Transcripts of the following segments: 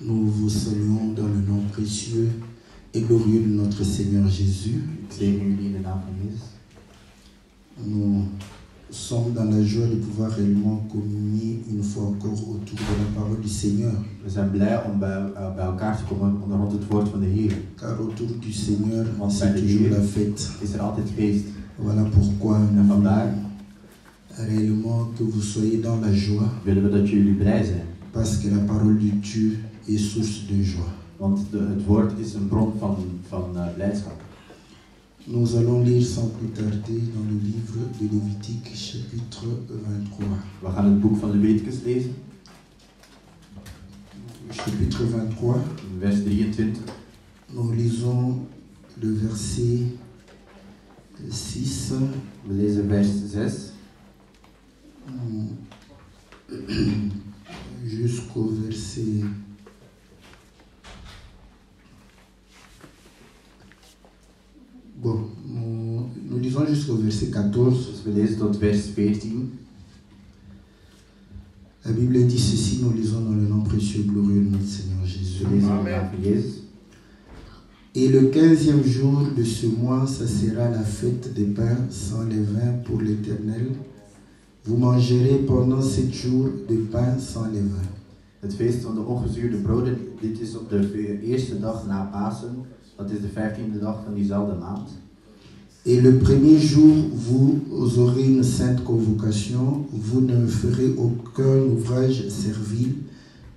Nous vous saluons dans le nom précieux et glorieux de notre Seigneur Jésus. Nous sommes dans la joie de pouvoir réellement communier une fois encore autour de la parole du Seigneur. We zijn blij om bij elkaar te komen rond het woord van de Heer. Car autour du Seigneur, c'est toujours la fête. Is er altijd feest. Voilà pourquoi nous En vandaag réellement que vous soyez dans la joie. willen we dat jullie blij zijn. Parce que la parole de Dieu est source de joie. Want het woord is een bron van blijdschap. Nous allons lire sans plus tarder dans le livre de Lévitique, chapitre 23. We gaan het boek van Leviticus lezen. Chapitre 23. Vers 23. Nous lisons le verset 6. We lezen vers 6. Jusqu'au verset nous lisons jusqu'au verset 14. Dus we lezen tot vers 14. La Bible dit ceci, nous lisons dans le nom précieux et glorieux de notre Seigneur Jésus. We lezen in de naam van Jezus. Et le 15e jour de ce mois, ça sera la fête des pains sans levain pour l'Éternel. Vous mangerez pendant 7 jours de pain sans levain. Het feest van de ongezuurde broden, dit is op de eerste dag na Pasen. Dat is de 15e dag van diezelfde maand. Et le premier jour, vous aurez une sainte convocation. Vous ne ferez aucun ouvrage servile.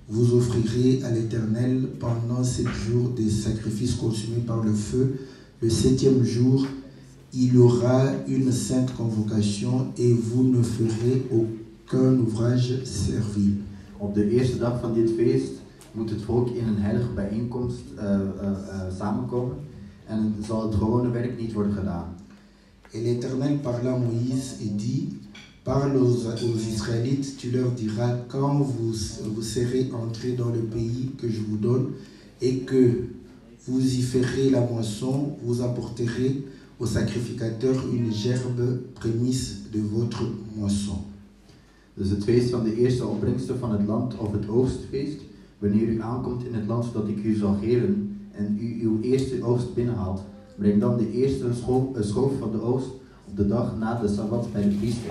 Vous offrirez à l'Éternel pendant 7 jours des sacrifices consumés par le feu. Le 7e jour, il y aura une sainte convocation et vous ne ferez aucun ouvrage servile. Op de eerste dag van dit feest moet het volk in een heilige bijeenkomst samenkomen en zal het gewone werk niet worden gedaan. Et l'Éternel parla à Moïse et dit: Parle aux Israélites, tu leur diras quand vous serez entrés dans le pays que je vous donne et que vous y ferez la moisson, vous apporterez au sacrificateur une gerbe prémisse de votre moisson. Dus het feest van de eerste opbrengsten van het land of het oogstfeest, wanneer u aankomt in het land dat ik u zal geven en u uw eerste oogst binnenhaalt, breng dan de eerste schoof van de oogst op de dag na de Sabbat bij de priester.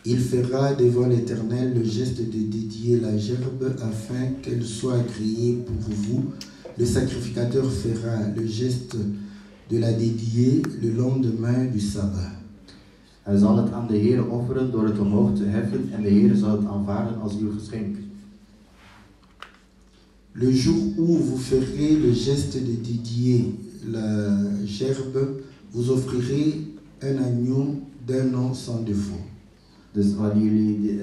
Il fera devant l'Éternel le geste de dédier la gerbe afin qu'elle soit agréée pour vous. Le sacrificateur fera le geste de la dédier le lendemain du sabbat. Hij zal het aan de Heere offeren door het omhoog te heffen en de Heere zal het aanvaarden als uw geschenk. Le jour où vous ferez le geste de dédier la gerbe, vous offrirez un agneau d'un an sans défaut. Dus wanneer jullie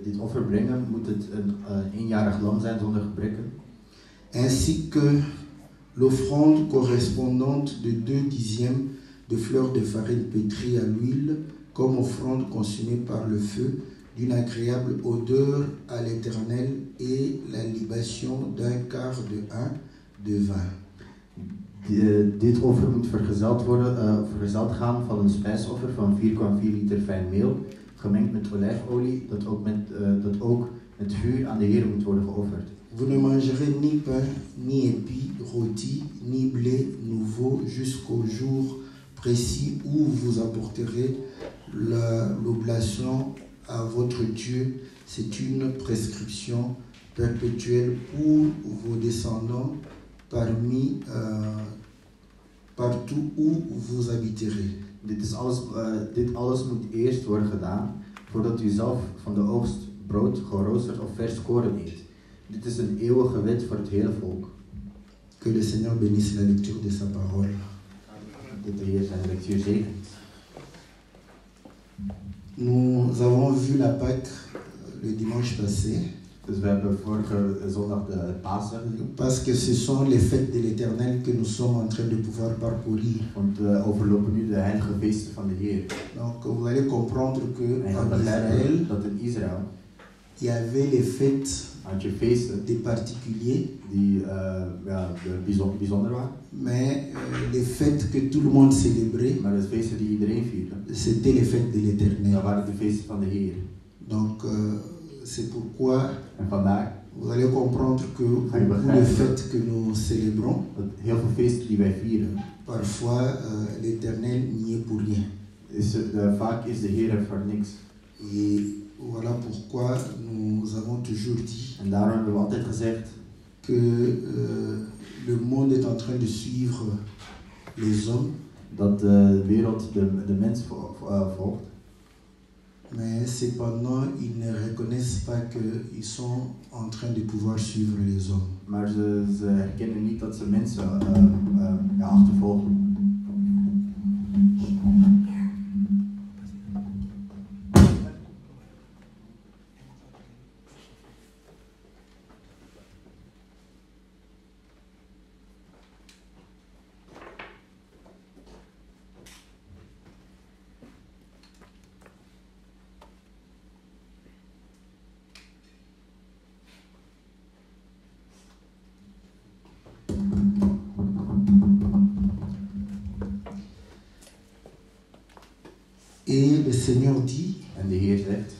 dit offer brengen, moet het een eenjarig lam zijn zonder gebreken. Ainsi que l'offrande correspondante de 2/10 de fleurs de farine pétrie à l'huile, comme offrande consumée par le feu, d'une agréable odeur à l'Éternel, et la libation d'un quart de hin de vin. Dit offer moet vergezeld gaan van een spijsoffer van 4,4 liter fijn meel, gemengd met olijfolie, dat ook met vuur aan de Heer moet worden geofferd. Vous ne mangerez ni pain, ni épis, rôti, ni blé nouveau jusqu'au jour précis où vous apporterez l'oblation à votre Dieu. C'est une prescription perpétuelle pour vos descendants partout où vous habiterez. Dit alles moet eerst worden gedaan voordat u zelf van de oogst brood, geroosterd of vers koren eet. Dit is een eeuwige wet voor het hele volk. Que le Seigneur bénisse la lecture de sa parole. Dat de Heer zijn lectuur zegent. Nous avons vu la Pâque le dimanche passé. Dus we hebben vorige zondag de Pasen gezien. Parce que ce sont les fêtes de l'Éternel que nous sommes en train de pouvoir parcourir. Want we overlopen nu de heilige feesten van de Heer. Donc vous allez comprendre que En Israël, dat in Israël il y avait les fêtes had je feesten des particuliers, die bijzonder waren. mais les fêtes que tout le monde célébrait, Maar de feesten die iedereen vierde, c'était les fêtes de l'Éternel. dat waren de feesten van de Heer. Donc c'est pourquoi En vandaar Vous allez comprendre que beaucoup de fêtes que nous célébrons, Dat heel veel feesten die wij vieren, parfois l'Éternel n'y est pour rien. Vaak is de Heer er voor niks. Et voilà pourquoi nous avons toujours dit En daarom hebben we altijd gezegd que le monde est en train de suivre les hommes, dat de wereld de mens volgt. mais cependant ils ne reconnaissent pas qu'ils sont en train de pouvoir suivre les hommes. Maar ze herkennen niet dat ze mensen achtervolgen. Et le Seigneur dit En de Heer zegt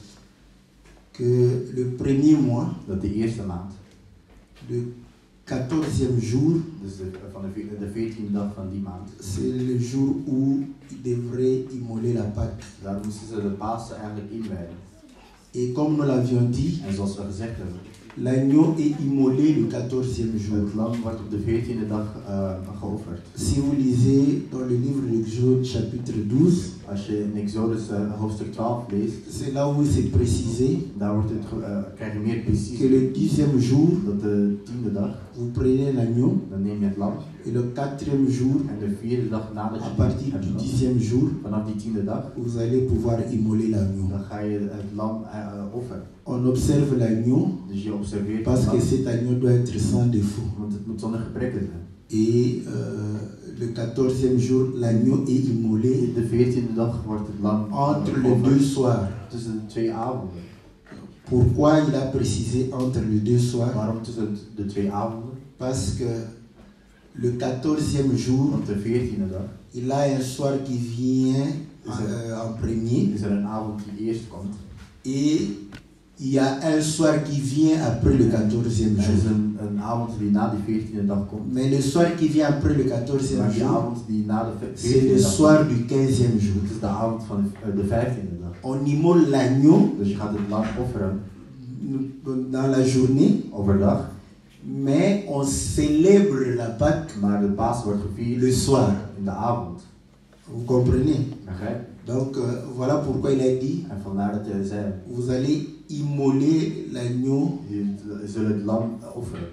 que le premier mois, dat de eerste maand, le 14e jour, dus de 14e dag van die maand, c'est le jour où ils devraient immoler la Pâque. daar moesten ze de Pasen eigenlijk inwijden. Et comme nous l'avions dit, En zoals we gezegd hebben, l'agneau est immolé le 14e jour. het lam wordt op de 14e dag geofferd. Si vous lisez dans le livre d'Exode chapitre 12, Als je in Exodus hoofdstuk 12 leest, c'est là où c'est précisé daar wordt het, krijg je meer precies que le 10e jour, dat de 10e dag, vous prenez l'agneau, dan neem je het lam. et le 4e jour, En de 4e dag nadat à je partir het du lam, 10e jour, vanaf die 10e dag, vous allez pouvoir immoler l'agneau. dan ga je het lam offeren. On observe l'agneau Dus je observeert parce het que lam, cet agneau doit être sans défaut. want het moet zonder gebreken zijn. Et le 14e jour, l'agneau est immolé In de 14e dag wordt het lam entre les geofferd deux soirs. tussen de 2 avonden. Pourquoi il a précisé entre les deux soirs? Waarom tussen de 2 avonden? Parce que le 14e jour, Want de 14e dag il a un soir qui vient en premier is er een avond die eerst komt. et il y a un soir qui vient après le 14e Er is jour. een avond die na die 14e dag komt. Mais le soir qui vient après le 14e Maar die jour, avond die na de c'est le 14e dag soir komt, du 15e jour. het is de avond van de 15e dag. On immole l'agneau Dus je gaat het lam offeren dans la journée, overdag, mais on célèbre la Pâque maar de Paas wordt gevierd le soir. in de avond. Vous comprenez? Begrijp? Donc voilà pourquoi il a dit, En vandaar dat hij zei, vous allez immoler l'agneau je zult het lam offeren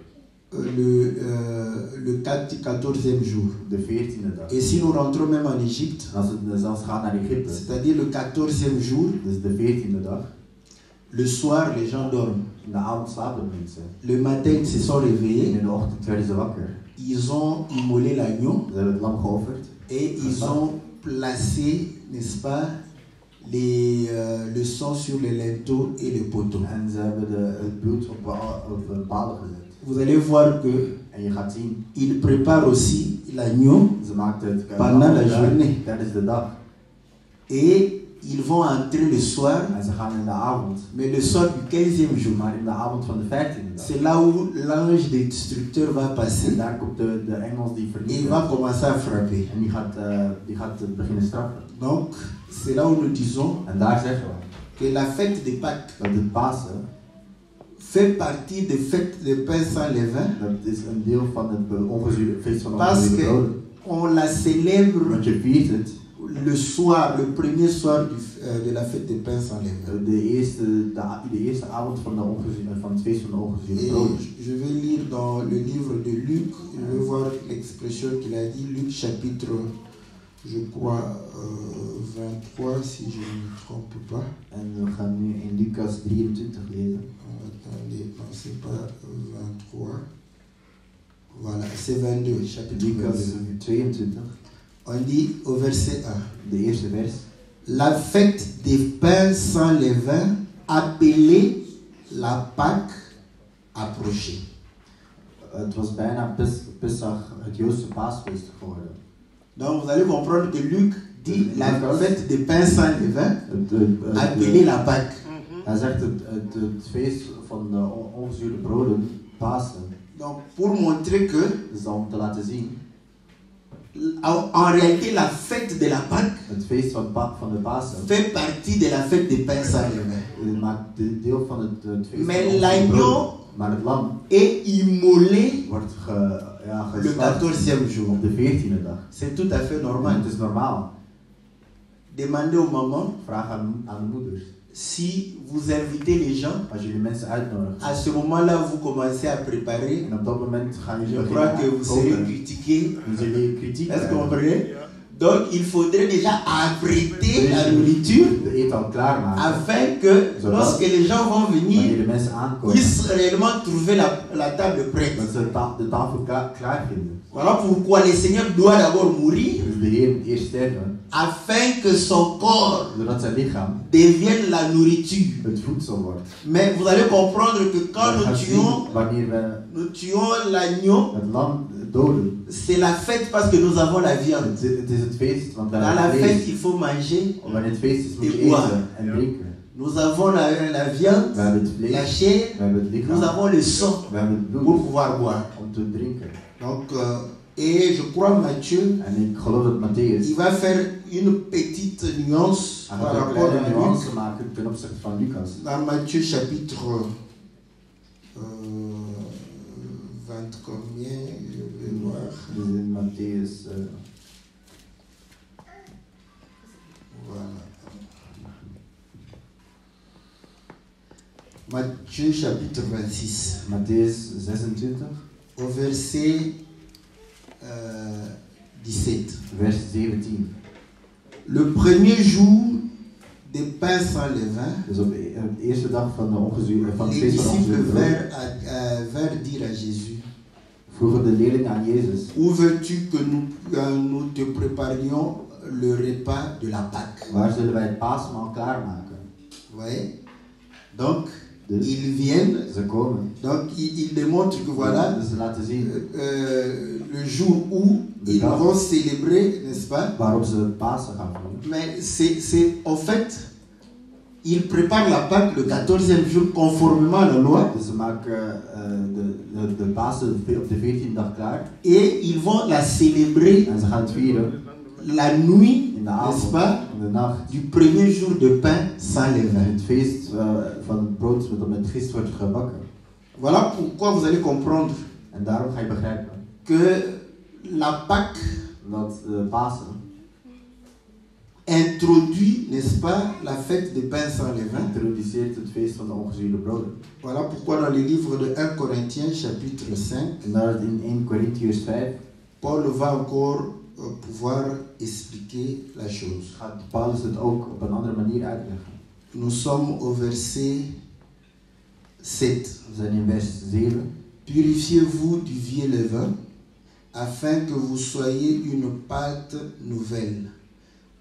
le 14e jour. de 14e dag. Et si nous rentrons même en Égypte, Als het zelfs gaat naar Egypte, c'est-à-dire le 14e jour, dus de 14e dag, le soir les gens dorment. in de avond slapen mensen. Le matin ils se sont En réveillés, in de ochtend werden ze wakker. ils ont immolé l'agneau Ze hebben het lam geofferd. et ils ont placé, n'est-ce pas, le sang sur les linteaux et les poteaux. En ze hebben het bloed op palen gezet. Vous allez voir que En je gaat zien, ils préparent aussi l'agneau ze maakten het pendant la lam journée tijdens de dag. et ils vont entrer le soir, En ze gaan in de avond. mais le soir du 15e jour. Maar in de avond van de 15e dag. C'est là où l'ange destructeur va passer En daar komt de engel die et il vernietigt. va commencer à frapper. En die gaat beginnen straffen. Donc, c'est là où nous disons En daar zeggen we que la fête de Pâques dat het Pasen, fait partie des fêtes de pain sans levain dat is een deel van het ongezuurde feest van parce ongezuurde broden. qu'on la célèbre Want je viert het le soir, le premier soir de la fête de pain sans levain. de eerste avond van het feest van de ongezuurde Et broden. je vais lire dans le livre de Luc, je vais voir l'expression qu'il a dit, Luc chapitre, je crois, 23, si je ne me trompe pas. En we gaan nu in Lucas 23 lezen. Attendez, non, c'est pas 23. Voilà, c'est 22, chapitre Lucas 22. 22, On dit au verset 1. de eerste vers. La fête des pains sans levain, appelée la Pâque, approchait. Het was bijna Pesach, het Joodse paasfeest geworden. Donc vous allez comprendre que Luc dit la fête des pains sans levain, appelée la Pâque. Hij zegt het feest van de ongezuurde broden, Pasen. Donc pour montrer que Dus om te laten zien, en réalité la fête de la Pâque het feest van de Pasen fait partie de la fête des pains sans levain. maakt deel van het feest Mais van de l'agneau broden. Maar het lam est immolé wordt le geslacht 14e jour. op de 14e dag. C'est tout à fait Maar normal. het is normaal. Demandez aux mamans Vraag aan de moeders. si vous invitez les gens. Als jullie mensen uitnodigen. À ce moment-là, vous commencez à préparer. En op dat moment gaan jullie Je crois que vous serez koken. critiqués. Dan zullen jullie kritiek Est-ce que vous krijgen. comprenez? Donc, il faudrait déjà apprêter la nourriture De eten al klaarmaken. afin que lorsque les gens vont Wanneer venir, de mensen aankomen, puissent réellement trouver la table prête. dat ze de tafel klaar vinden. Voilà pourquoi le Seigneur doit d'abord mourir Dus de Heer moet eerst sterven, afin que son corps zodat zijn lichaam devienne la nourriture. het voedsel wordt. Mais vous allez comprendre que quand Je gaat zien, wanneer we nous tuons l'agneau, het lam doden, c'est la fête parce que nous avons la viande. het is het feest, want we Dans la hebben fête, vlees. il faut manger. Wanneer het feest is, moet je Et boire. eten en drinken. Nous avons la viande, We hebben het vlees, la chair, we hebben het nous lichaam, avons le sang we hebben het pour bloed pouvoir boire. om te drinken. Donc, et je crois Matthieu, En ik geloof dat Matthäus il va faire une petite nuance aan par een rapport kleine à nuance Luc. maken ten opzichte van Lucas. Dans Matthieu chapitre 20 combien, je vais voir. Dus in Matthäus Voilà. Matthieu chapitre 26, Matthäus 26, au verset 17. vers 17. Le premier jour des pains sans levain, Dus op de eerste dag van het les feest van de disciples ongezuurde broden vinrent dire à Jésus, vroegen de leerlingen aan Jezus: où veux-tu que nous te préparions le repas de la Pâque? waar zullen wij het paasmaal klaarmaken? Vous voyez? Donc, Dus ils viennent, ze komen. donc ils démontrent que voilà, Dus ze laten zien le jour où ils dag vont célébrer, n'est-ce pas? waarop ze het Pasen gaan vieren. Mais c'est en fait, ils préparent la Pâque le 14e jour conformément à la loi Dus ze maken de Pasen op de 14e dag klaar. et ils vont la célébrer En ze gaan het vieren la nuit, in de n'est-ce avond, pas, in de nacht. du premier jour de pain sans levain. Het feest van het brood dat met gist wordt gebakken. Voilà pourquoi vous allez comprendre En daarom ga je begrijpen que la Pâque dat Pasen introduit, n'est-ce pas, la fête des pains sans levain. introduceert het feest van de ongezuurde broden. Voilà pourquoi dans le livre de 1 Corinthiens chapitre 5, En daar in 1 Corinthians 5 Paul va encore pouvoir expliquer la chose. gaat Paulus het ook op een andere manier uitleggen. Nous sommes au verset 7. We zijn in vers 7. Purifiez-vous du vieux levain, afin que vous soyez une pâte nouvelle,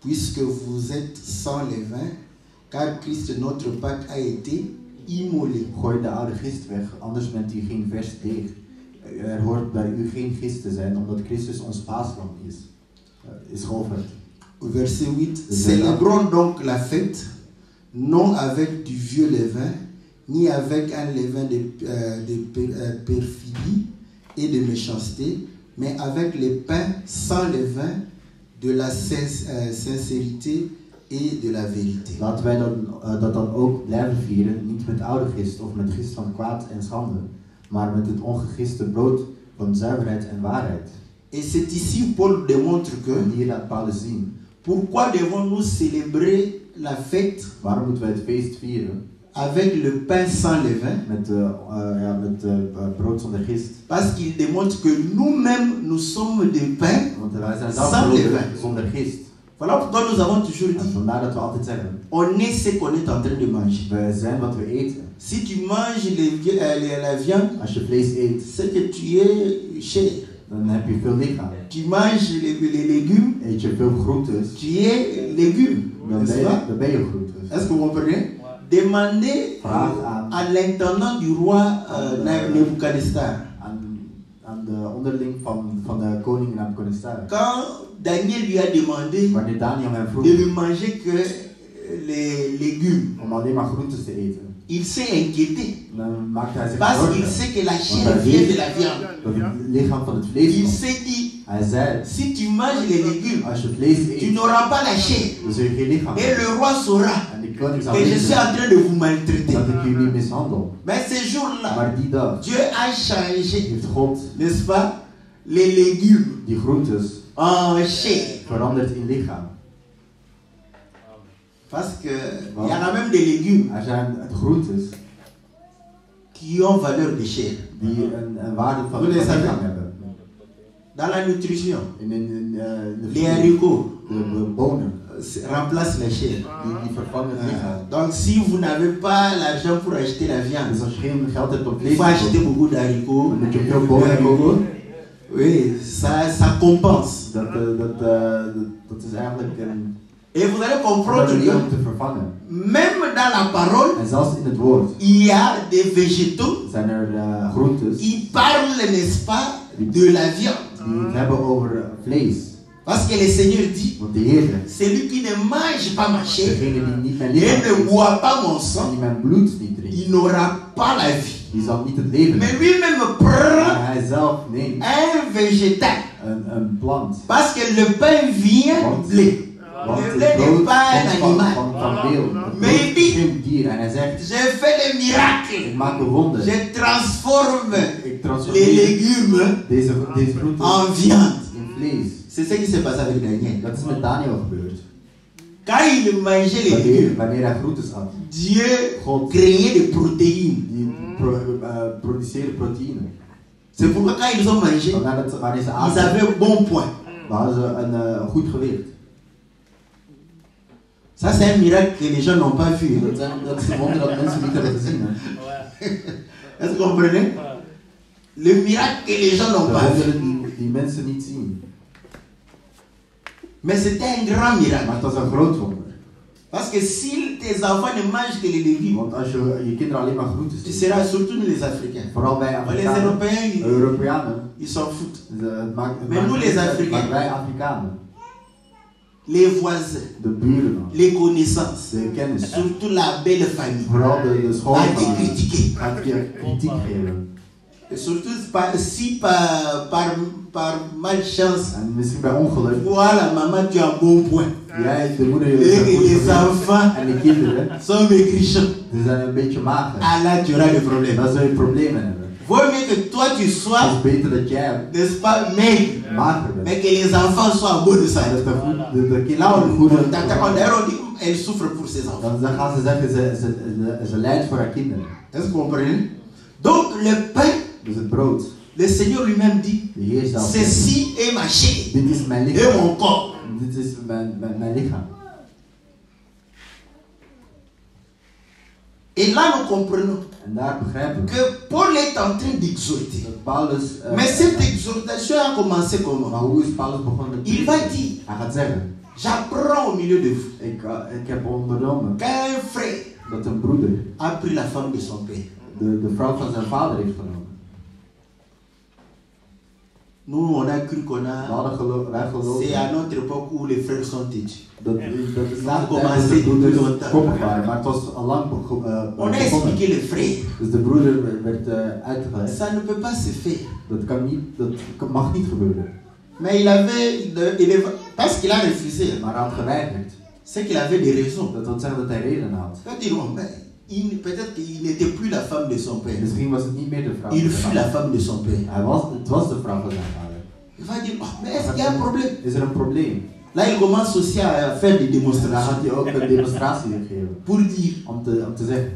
puisque vous êtes sans levain, car Christ notre Pâque a été immolé. Gooi de oude gist weg, anders bent u geen vers deeg. Er hoort bij u geen gist te zijn, omdat Christus ons paaslam is geofferd. Verset 8. Célébrons donc la fête, non avec du vieux levain, ni avec un levain de perfidie et de méchanceté, mais avec les pains sans levain de la sincérité et de la vérité. Laten wij dat dan ook blijven vieren, niet met oude gist of met gist van kwaad en schande, maar met het ongegiste brood van zuiverheid en waarheid. Et c'est ici où Paul démontre En que hier laat Paulus zien, pourquoi devons-nous célébrer la fête waarom moeten wij het feest vieren avec le pain sans levain? met brood zonder gist. Parce qu'il démontre que nous-mêmes, nous sommes des pains Want wij zijn sans zelf levain. broden zonder gist. Voilà pourquoi nous avons toujours En dit, vandaar dat we altijd zeggen, on est ce qu'on est en train de manger. wij zijn wat we eten. Si tu manges la viande, Als je vlees eet, c'est que tu es chair. dan heb je veel lichaam. Tu manges les légumes, Eet je veel groentes, tu es légume. dan ben je groentes. Est-ce que vous comprenez? Demandez à l'intendant du roi Nebuchadnezzar. Aan de onderling van de koning Nebuchadnezzar. Quand Daniel lui a demandé Wanneer Daniel hem vroeg de ne manger que les légumes, om alleen maar groentes te eten. il s'est inquiété. Dan maakte hij zich Parce qu'il zorgen. sait que la chair vient de la viande. Dat het lichaam van het vlees Il komt. s'est dit, Hij zei, si tu manges les légumes, als je vlees tu eet, n'auras pas la chair. dan zul je geen lichaam Et hebben. le roi saura En de koning zal que je suis weten en train de vous maltraiter. dat ik jullie mishandel. Mais ce jour-là, Maar die dag Dieu a changé, heeft God n'est-ce pas, les légumes die groentes en chair. veranderd in lichaam. Parce qu'il y en a même des légumes Er zijn groentes qui ont valeur de chair. die een waarde van Hoe lees dat? lichaam hebben. Dans la nutrition, In de les haricots de bonen, remplacent la chair. die vervangen het lichaam. Donc si vous n'avez pas l'argent pour acheter la viande, Dus als je geen geld hebt om il vlees faut te acheter kopen, beaucoup d'haricots. dan moet je veel bonen kopen. Oui, ça compense. Dat is eigenlijk een Et vous allez comprendre manier om que te vervangen. même dans la parole, En zelfs in het woord il y a des végétaux zijn er groentes qui parlent, n'est-ce pas, de la viande. die het hebben over vlees. Parce que le Seigneur dit, Want de Heer zegt, celui qui ne mange pas ma chair degene die niet mijn et lichaam ne eet boit pas mon en sang, die mijn bloed niet drinkt, il n'aura pas la vie. die zal niet het leven Mais hebben. lui-même Maar prend hij zelf neemt un végétal. een plant. Parce que le pain vient du blé. Want Le het blé n'est brood pas un komt animal. van meel. Het Maar brood is geen dier. En hij zegt, J'ai fait le miracle. ik maak een wonder. Je transforme Ik les transformeer légumes deze groenten en viande. in vlees. C'est ce qui s'est passé avec Daniel. Dat is met Daniel gebeurd. Quand il mangeait les légumes, Wanneer hij groentes had, Dieu God créait des protéines. die produceerde proteïne. C'est pourquoi quand ils ont mangé, Wanneer ze ils aten, avaient bon point. dan hadden ze een goed gewicht. Ça, c'est un miracle que les gens n'ont pas vu. Dat is een wonder dat mensen niet hebben gezien. Hè. Est-ce que vous comprenez? Le miracle que les gens n'ont De pas vu. wonderen die mensen niet zien. Mais c'était un grand miracle. Maar het was een groot wonder. Parce que si tes enfants ne mangent que les légumes, Want als je kinderen alleen maar groentes tu ziet, seras surtout les Africains. vooral bij Les Afrikanen, Européens, Europeanen, ils s'en foutent. het maakt Mais nous, les niet uit, Africains. maar wij Afrikanen, Les voisins, de buren, les connaissances, de kennis, surtout la belle famille, vooral de va te schoolvader, critiquer. gaat je kritiek geven. Et surtout si par malchance, En misschien bij ongeluk, voilà, maman, tu as un bon point. jij, de moeder, Et je que les enfants en de kinderen, sont mécrichants. die zijn een beetje mager. Ah là, tu auras des problèmes. Dan zul je problemen hebben. Vaut mieux que toi tu Het sois, is beter dat jij n'est-ce pas, maigre, mager bent. mais que les enfants soient beaux de En santé. dat de Là, kinderen on, goede... d'ailleurs, on dit elle souffre pour ses enfants. Dan gaan ze zeggen, ze lijdt voor haar kinderen. Est-ce que vous comprenez? Donc, le pain, Dus het brood. le Seigneur lui-même dit, De Heer zelf zegt, ceci est ma chair dit is mijn et lichaam. mon corps. Dit is mijn lichaam. Et là, nous comprenons En daar begrijpen we que Paul est en train d'exhorter. dat Paulus... Mais cette exhortation a commencé maar comment? hoe is Paulus begonnen? Il va dire, Hij gaat zeggen, j'apprends au milieu de vous ik heb ondernomen qu'un frère dat een broeder a pris la femme de son père. de vrouw van zijn vader heeft genomen. Nous, on a cru qu'on We a... hadden wij geloven C'est à notre époque où les frères sont têtus. dat is Ça a niet commencé tijdens de depuis broeders longtemps. koppig waren, maar het was al lang On a begonnen. expliqué les frères. Dus de broeder werd uitgelegd. Ça ne peut pas se faire. Dat mag niet gebeuren. Mais parce qu'il a refusé, Maar hij had geweigerd. c'est qu'il avait des raisons. Dat wil zeggen dat hij reden had. Quand il dit, mais peut-être qu'il n'était plus la femme de son père. Misschien was het niet meer de vrouw Il van fut zijn la vader. femme de son père. Het was de vrouw van zijn vader. Il va dire, oh, mais est-ce qu'il y a un problème? Is er een probleem? Là, il commence aussi à faire des En dan démonstrations gaat hij ook een demonstratie geven. pour dire, Om te zeggen,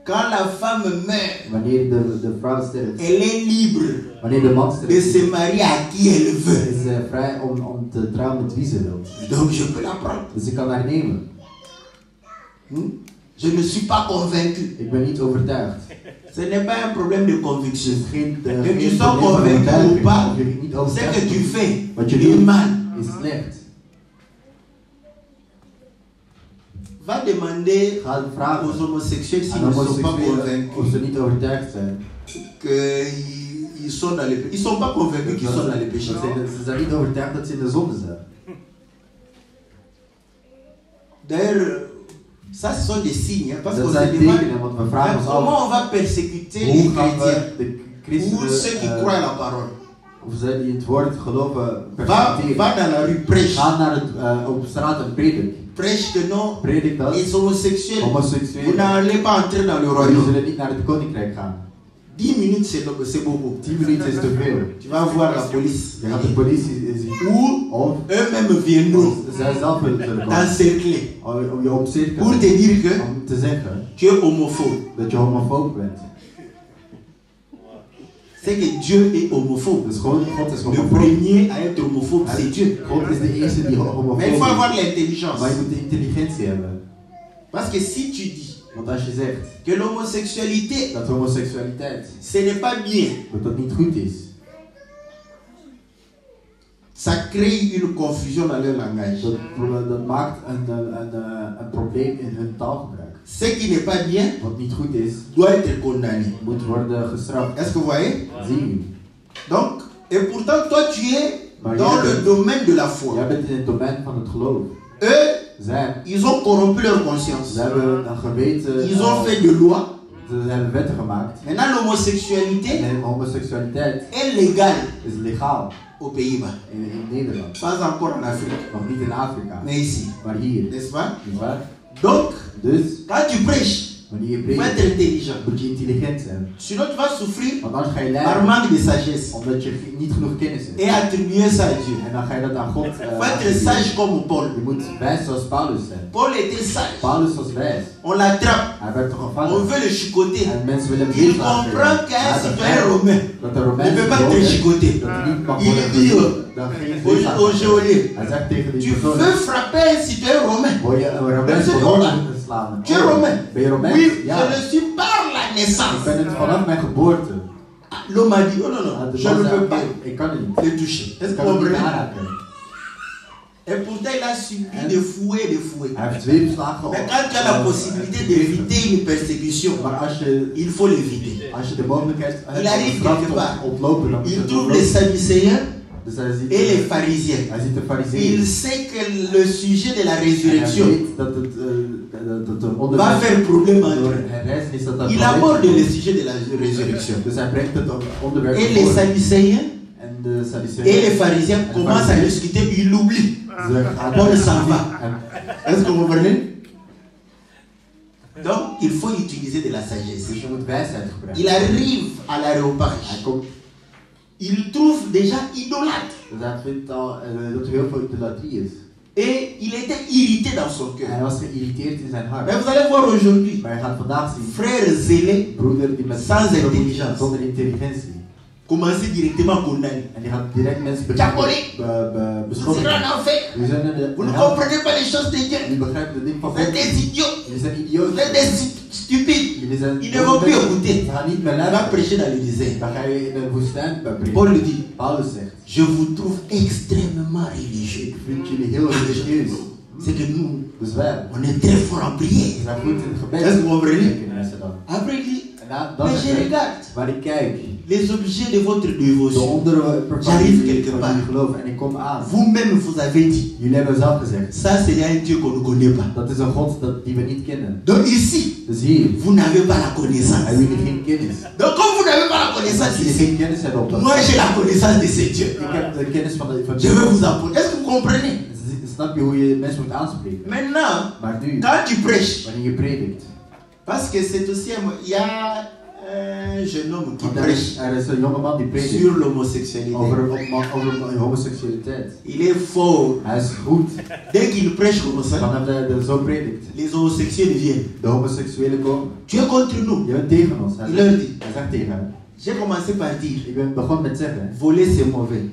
quand la femme meurt, wanneer de vrouw sterft, elle est libre wanneer de man de sterft, se marier à qui elle veut. is zij vrij om te trouwen met wie ze wil. Donc je peux la prendre. Dus ik kan haar nemen. Je ne suis pas convaincu. Ik ben niet overtuigd. Ce n'est pas un problème de Het conviction. is geen Que tu geen sois probleem van convaincu ou overtuiging. pas, Of je niet ce overtuigd que tu bent. fais Wat je est doet mal. is slecht. Va demander Ga aux vragen homosexuels s'ils aan ne sont pas homoseksuelen of ze convaincus niet overtuigd zijn. qu'ils sont dans les péchés. Ils ne sont pas convaincus qu'ils sont dans les péchés. Ze zijn niet overtuigd dat ze in de zonde zijn. D'ailleurs, Ça, ce sont des signes, hein, parce Dat qu'on se zijn demande tekenen, want we vragen ons af. comment on va persécuter les Hoe gaan chrétiens we de ou christenen, ceux qui croient à la parole. of zij die het woord geloven, Va persecuteren? dans la rue, prêche. Ga naar op straat en predik. Prêche que non, Predik dat les homosexuels, vous homoseksuelen, n'allez pas entrer dans le die royaume. zullen niet naar het koninkrijk gaan. 10 minutes, c'est beaucoup. 10 minuten is te veel. Tu vas voir la police. Je gaat de politie zien. Ou Of eux-mêmes viendront zij zelf zullen komen. t'encercler Om je omcirkelen. pour te dire que Om te zeggen tu es homophobe. dat je homofoob bent. C'est que Dieu est homophobe. Dus God is Le homofoob. premier à être homophobe, c'est Dieu. God is de eerste die homofoob Mais il faut is. avoir l'intelligence. Maar je moet de intelligentie hebben. Parce que si tu dis Want als je zegt que l'homosexualité, dat homoseksualiteit ce n'est pas bien, dat dat niet goed is, ça crée une confusion dans leur langage. dat maakt een probleem in hun taalgebruik. Ce qui n'est pas bien Wat niet goed is, doit être condamné. moet worden gestraft. Est-ce que vous voyez? Zie je? Donc, et pourtant, toi, tu es Maar dans jij le bent- domaine de la foi. Jij bent in het domein van het geloof. Eux, Zij, ils ont corrompu leur conscience. ze hebben een geweten, Ils ont fait de lois. ze hebben wetten gemaakt. Maintenant, l'homosexualité En homoseksualiteit est légale is legaal aux Pays-Bas. in Nederland. Pas encore en Afrique, Nog niet in Afrika, mais ici. maar hier. N'est-ce pas? Niet waar? Donc, Dus, quand tu prêches, wanneer je il faut preekt, être intelligent. moet je intelligent zijn. Sinon, tu vas souffrir Want anders ga je par lijden, manque de sagesse omdat je niet genoeg kennis hebt. et attribuer ça à Dieu. En dan ga je dat aan God Il faut être sage attribueren. comme Paul. Je moet wijs zoals Paulus zijn. Paul était sage. Paulus was wijs. On l'attrape. Hij werd toch On gevangen. veut le chicoter. En mensen willen hem Il niet laten comprend gaan. qu'un Hij citoyen begrijpt romain dat de ne Romeinse peut pas te bewoner- chicoter. dat hij niet mag Il worden dit dan geen au vlees geôlier, Hij zegt tegen tu die persoon, veux frapper un citoyen romain. wil je een Romeins Mensen bewoner Romain. slaan? Tu es romain. Ben je Romeins? Oui, Ja. je le suis par la Ik naissance. ben het vanaf mijn geboorte. L'homme a dit, oh non, non, De je ne man peux zei, pas ik kan het niet. le toucher. Est-ce Ik que kan vous het niet comprenez? aanraken. Et pourtant, il a subi des fouets, des fouets. Hij heeft zweepslagen Mais quand tu as la possibilité d'éviter une persécution, Maar als je, il faut l'éviter. als je de mogelijkheid hebt Il arrive om straf quelque te part. ontlopen, dan moet je Il het trouve les ontlopen. Sadducéens Dus hij ziet, et les pharisiens. hij ziet de Il fariseeën. sait que le sujet de la En hij résurrection weet dat het een va onderwerp faire problème à door Dieu. herrijzen is dat dat Il probleem aborde is. le sujet de la résurrection. Dus hij brengt het onderwerp Et les voor. Sadducéens En de et les Sadduceeën, pharisiens commencent à discuter, il oublie. ze gaan Paul s'en va. En Est-ce que vous comprenez? Donc, il faut utiliser de la sagesse. dus je moet wijsheid gebruiken. Il arrive à Hij l'aréopage. komt, Il trouve déjà idolâtre. dus hij vindt al dat er heel veel idolatrie is. Et il était irrité dans son Hij cœur. was geïrriteerd in zijn Mais hart. vous allez voir aujourd'hui, Maar je gaat vandaag zien, frère zélé, broeder die met Sans intelligence. zonder intelligentie. commencer directement à condamner. En die gaat direct mensen Diabolique. Vous êtes beschuldigen. en enfer. Jullie zijn in Vous ne de hel. comprenez pas les choses de Dieu. Jullie begrijpen de dingen van Vous êtes God. des idiots. Jullie zijn Vous idioten. êtes des stupides. Jullie zijn Ils ne vont plus écouter. Ze gaan niet meer Il va luisteren. prêcher dans le désert. Dan ga je in de woestijn prediken. Paul lui dit, Paulus zegt, je vous trouve extrêmement religieux. ik vind jullie heel religieus. C'est que nous, Dus wij on est très fort en prière. zijn goed in het gebed. Est-ce que vous comprenez? Denken mensen dan. Après, il dit, En dan mais je zegt hij, regarde waar ik kijk, les objets de votre de dévotion. onderwerpen J'arrive van quelque part. jullie geloof en ik kom aan. Vous-même, vous avez dit, Jullie hebben zelf gezegd, ça c'est un Dieu qu'on ne connaît pas. dat is een God die we niet kennen. Donc ici, Dus hier vous n'avez pas la connaissance. hebben jullie geen kennis. Donc comme vous n'avez pas la En connaissance als jullie ici, geen kennis hebben op dat moi j'ai la connaissance de ce Dieu. ik heb de kennis van Je vais vous apprendre. Est-ce que vous comprenez? Snap je hoe je mensen moet aanspreken? Maintenant, Maar nu, quand tu prêches, wanneer je predikt, parce que c'est aussi il y a un jeune homme qui want prêche er is een jongeman die predikt sur l'homosexualité. over homosexualiteit. Il est fort. Hij is goed. Dès qu'il prêche comme ça, Vanaf de zo predikt, les homosexuels viennent. de homoseksuelen komen. Tu es contre nous. Je bent tegen ons. Il leur dit, Hij zegt tegen hem. j'ai commencé par dire, Ik ben begonnen met zeggen. voler c'est mauvais.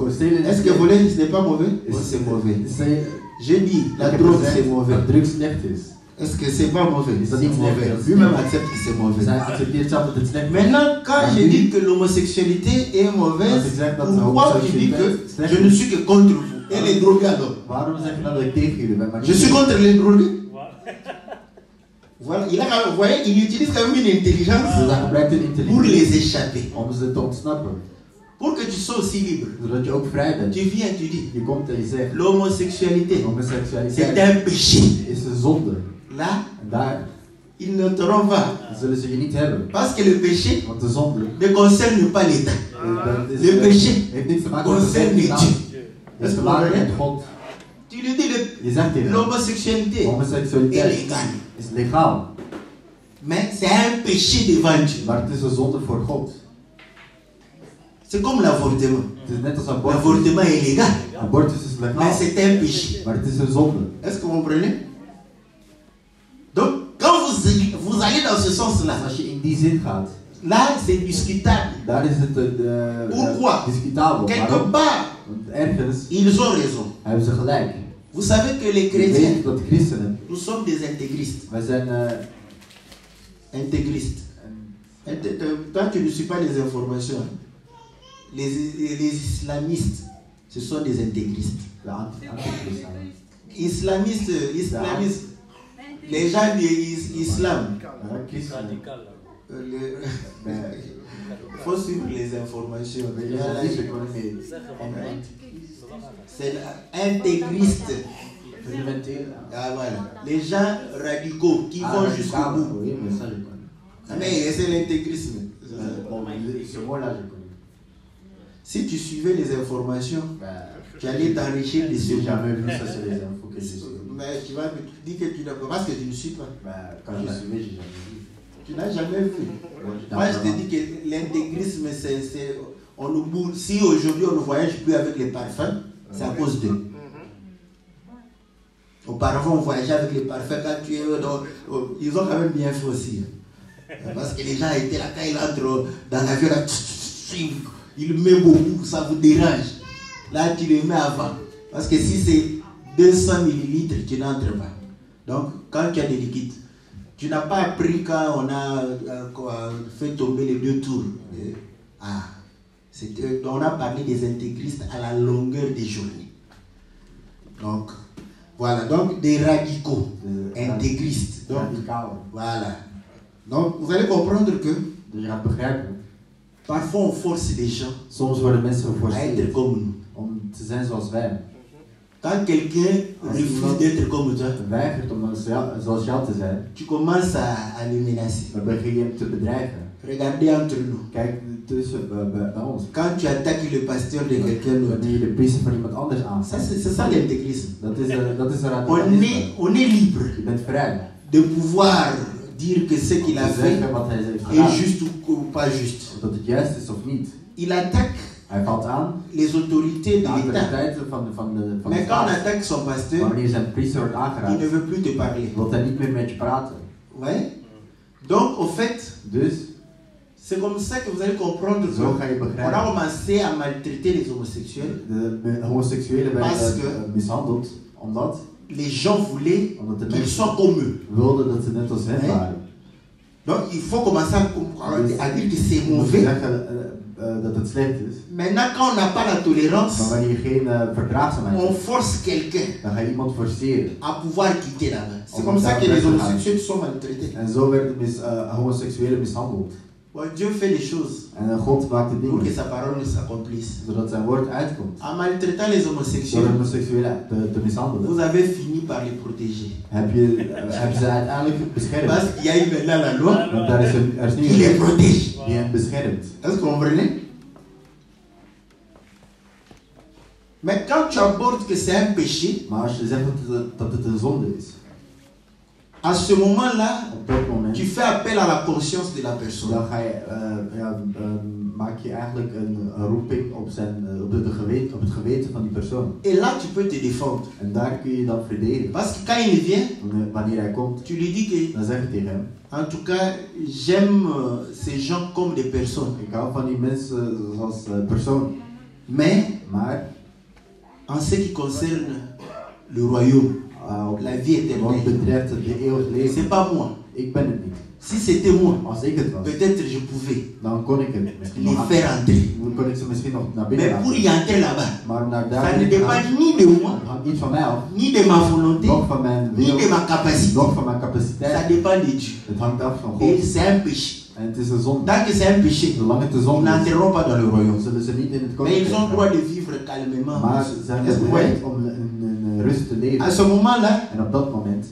Stelen Est-ce que voler ce n'est pas mauvais? is, Oh, c'est mauvais. Stelen- J'ai dit, la Ik heb drogue gezegd c'est mauvais. dat drugs slecht is. Est-ce que c'est pas mauvais? Is dat C'est niet mauvais. slecht? Lui-même accepte que c'est mauvais. Zij accepteert zelf dat het slecht is. Maintenant, quand Ah, je oui. dis que l'homosexualité est mauvaise, Als ik zeg dat pourquoi tu dis que homoseksualiteit je ne suis que contre vous et les drogués alors? Waarom zeg je dan dat ik tegen jullie ben? Maar Je niet suis tegen- contre les drogués. Voilà, vous voyez, il utilise quand même une intelligence Dus hij gebruikt een pour intelligentie les échapper. om ze te ontsnappen. Pour que tu sois aussi libre. Zodat je ook vrij bent. Tu viens et tu dis, Je komt en je zegt, l'homosexualité, c'est homoseksualiteit un péché. is een zonde. Là, En daar ils ne t'auront pas. zullen ze je niet hebben. Parce que le péché Want de zonde ne concerne pas l'État. dat Le péché heeft niets te maken met de concerne wet. Dieu. Het is te maken met God. Tu lui dis, Je zegt tegen hem, l'homosexualité est homoseksualiteit légale. is legaal. Mais c'est un péché devant Dieu. Maar het is een zonde voor God. C'est comme l'avortement. Het is net als abortus. L'avortement est légal, Abortus is mais legaal. c'est un péché. Maar het is een zonde. Est-ce que vous comprenez? Donc, quand vous allez dans ce sens-là, Dus als je in die zin gaat, là, c'est discutable. daar is het Pourquoi? discutabel. Quelque Waarom? part, Want ergens ils ont raison. hebben ze gelijk. Vous savez que les Je chrétiens, weet dat christenen, nous sommes des intégristes. wij zijn Intégristes. Tant que je ne suis pas les informations, les islamistes, ce sont des intégristes. antichristen. Islamistes, les gens de l'islam, Christenen. il faut suivre les informations. C'est intégriste. Ah, voilà. Les gens radicaux qui vont jusqu'au bout. Oui, mais ça je connais. Ah, mais c'est l'intégrisme. Bon, ce mot-là je connais. Si tu suivais les informations, tu allais t'enrichir de ce J'ai mot. jamais vu ça sur les infos que j'ai suivies. Mais tu vas me dire que tu n'as pas, parce que tu ne suis pas. Quand je suivais, j'ai jamais vu. Tu n'as jamais vu. Moi, je te dis que l'intégrisme, c'est. On nous, si aujourd'hui on ne voyage plus avec les parfums, c'est à cause d'eux. Auparavant, on voyageait avec les parfums. Quand tu es ils ont quand même bien fait aussi. Parce que les gens étaient là, quand ils entrent dans l'avion, là, ils mettent beaucoup, ça vous dérange. Là, tu les mets avant. Parce que si c'est 200 millilitres, tu n'entres pas. Donc, quand tu as des liquides, tu n'as pas appris quand on a fait tomber les 2 tours. On a parlé des intégristes à la longueur des journées. Donc, voilà. Donc, des radicaux, intégristes. Donc, voilà. Donc, vous allez comprendre que Dus je gaat begrijpen, parfois on force les gens soms worden mensen à être geforceerd comme nous. om te zijn zoals wij. Quand quelqu'un refuse d'être comme toi, Weigert om zoals jou te zijn, tu commences à le menacer. dan begin je hem te bedreigen. Regardez entre nous. Kijk tussen bij ons. Quand tu attaques le pasteur de quelqu'un d'autre, Wanneer je de priester van iemand anders aanvalt. c'est ça l'intégrisme. Dat is een radicalisme. On est libre Je bent vrij. de pouvoir dire que ce qu'il a Te fait zeggen wat hij heeft est gedaan. juste ou pas juste. Of dat het juist is of niet. Il attaque Hij valt aan les autorités de de l'État. autoriteiten van de Mais quand on staat. attaque son pasteur, Wanneer zijn priester wordt il ne aangeraakt, veut plus te parler. wil hij niet meer met je praten. Ouais. Donc, au fait, Dus, c'est comme ça que vous allez comprendre zo qu'on ga je a begrijpen. commencé à maltraiter les homosexuels. De homoseksuelen Parce werden que- mishandeld, omdat Les gens voulaient de qu'ils mensen soient comme eux. wilden dat ze net als hen Nee. waren. Donc, il faut commencer à dire que c'est Je moet mauvais. zeggen dat het slecht is. Maintenant, quand on n'a pas la Maar tolérance, wanneer je geen verdraagzaamheid on hebt, force quelqu'un dan ga je iemand forceren. à pouvoir quitter là-bas. C'est On comme ça va que faire les ça. homosexuels sont maltraités. En zo werden homoseksuelen mishandeld. Bon, Dieu fait les choses En God maakt de pour que dingen, sa parole s'accomplisse. zodat zijn woord uitkomt. En maltraitant les Door homosexuels, homoseksuelen te mishandelen, vous avez fini par les protéger. hebben ze uiteindelijk beschermd. Parce qu'il y a eu maintenant la loi Want er is nu qui les een wet protège. die hen beschermt. Est-ce que vous comprenez? Mais quand tu abordes que c'est un péché, Maar als je zegt dat het een zonde is, à ce moment-là, op dat moment, tu fais appel à la conscience de la personne. dan ga je, maak je eigenlijk een roeping op het geweten van die persoon. Et là, tu peux te défendre. En daar kun je dan verdedigen. Parce que quand il vient, Wanneer hij komt, tu lui dis que, dan zeg je tegen hem, en tout cas, j'aime ces gens comme des personnes. ik hou van die mensen zoals persoon. Mais, Maar en ce qui concerne le royaume, la vie wat éternelle, betreft het eeuwig leven, c'est pas moi. ik ben het niet. Si c'était moi, Als ik het was, peut-être je pouvais dan kon ik het misschien les nog faire entrer. dan kon ik ze misschien nog naar binnen Mais pour laten. y entrer là-bas, Maar om naar ça daar ne te dépend gaan, ni de moi, hangt niet van mij af, ni de ma volonté, nog van mijn ni wil, de ma capacité. nog van mijn Ça capaciteit. dépend de Dieu. Het hangt af van Et God. c'est un péché. En het is een zonde. Tant que c'est un péché, Zolang het een ils zonde is, n'entreront pas dans le royaume. zullen ze niet in het Mais koninkrijk ils ont droit gaan. de vivre calmement. Maar ze hebben Est-ce que het vous voyez? recht om in rust te À leven. ce moment-là, En op dat moment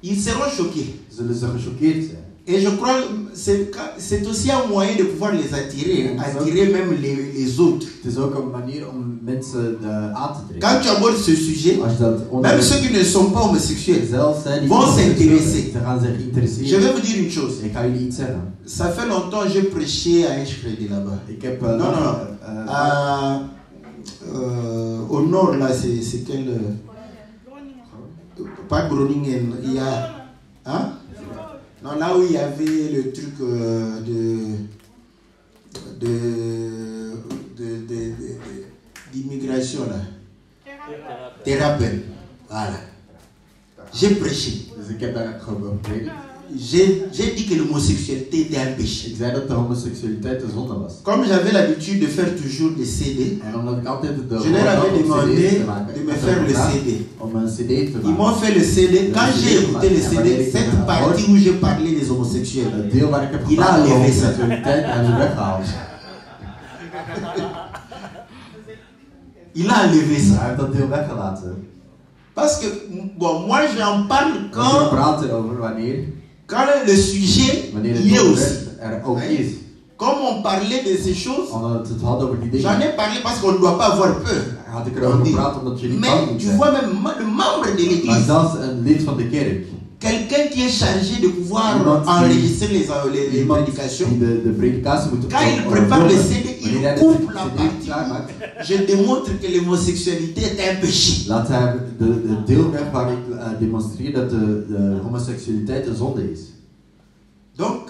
ils seront choqués. zullen ze gechoqueerd zijn. Et je crois que c'est aussi un moyen de pouvoir les attirer, attirer même les autres. Het is ook een manier om mensen aan te trekken. Quand tu abordes ce sujet, Als je dat même onderwerp ceux qui ne sont pas homosexuels zelf zijn, die vont s'intéresser. ze gaan zich Je interesseren. vais vous dire une chose. Ik ga jullie iets zeggen. Ça fait longtemps que j'ai prêché à Enschede là-bas. Ik heb Au nord, là, c'est quel. Pas Groningen, il y a. Hein? Non, là où il y avait le truc d'immigration, là. Thérapie. Voilà. J'ai prêché. Dus ik heb daar gepredikt. J'ai dit que l'homosexualité était un péché. Ik zei dat de homoseksualiteit een zonde was. Comme j'avais l'habitude de faire toujours des CD, En omdat ik altijd de je leur avais demandé de me faire le CD. Om een CD te Ils m'ont fait le CD. Quand j'ai écouté le CD, cette partie où j'ai parlé des homosexuels, Het deel waar ik heb il a gepraat over enlevé ça. homoseksualiteit hebben ze weggehaald. Il a enlevé Hij ça. heeft dat deel weggelaten. Parce que, bon, moi j'en parle We quand praten over wanneer le sujet het y est aussi. onderwerp er ook Oui. is. Comme on parlait de ces choses, Omdat het had over die j'en dingen. ai parlé parce qu'on ne doit pas avoir peur. Had ik erover gepraat omdat je niet bang Mais moet tu zijn. vois même le membre de Maar l'église, zelfs een lid van de kerk. quelqu'un qui est chargé de pouvoir Iemand die- enregistrer les Iemand prédications, die de predikatie moet quand il prépare le CD, wanneer hij il de coupe la CD partie. klaarmaakt, Je démontre que l'homosexualité est un péché. laat hij de deel weg waar ik demonstreer dat de homoseksualiteit een zonde is. Donc,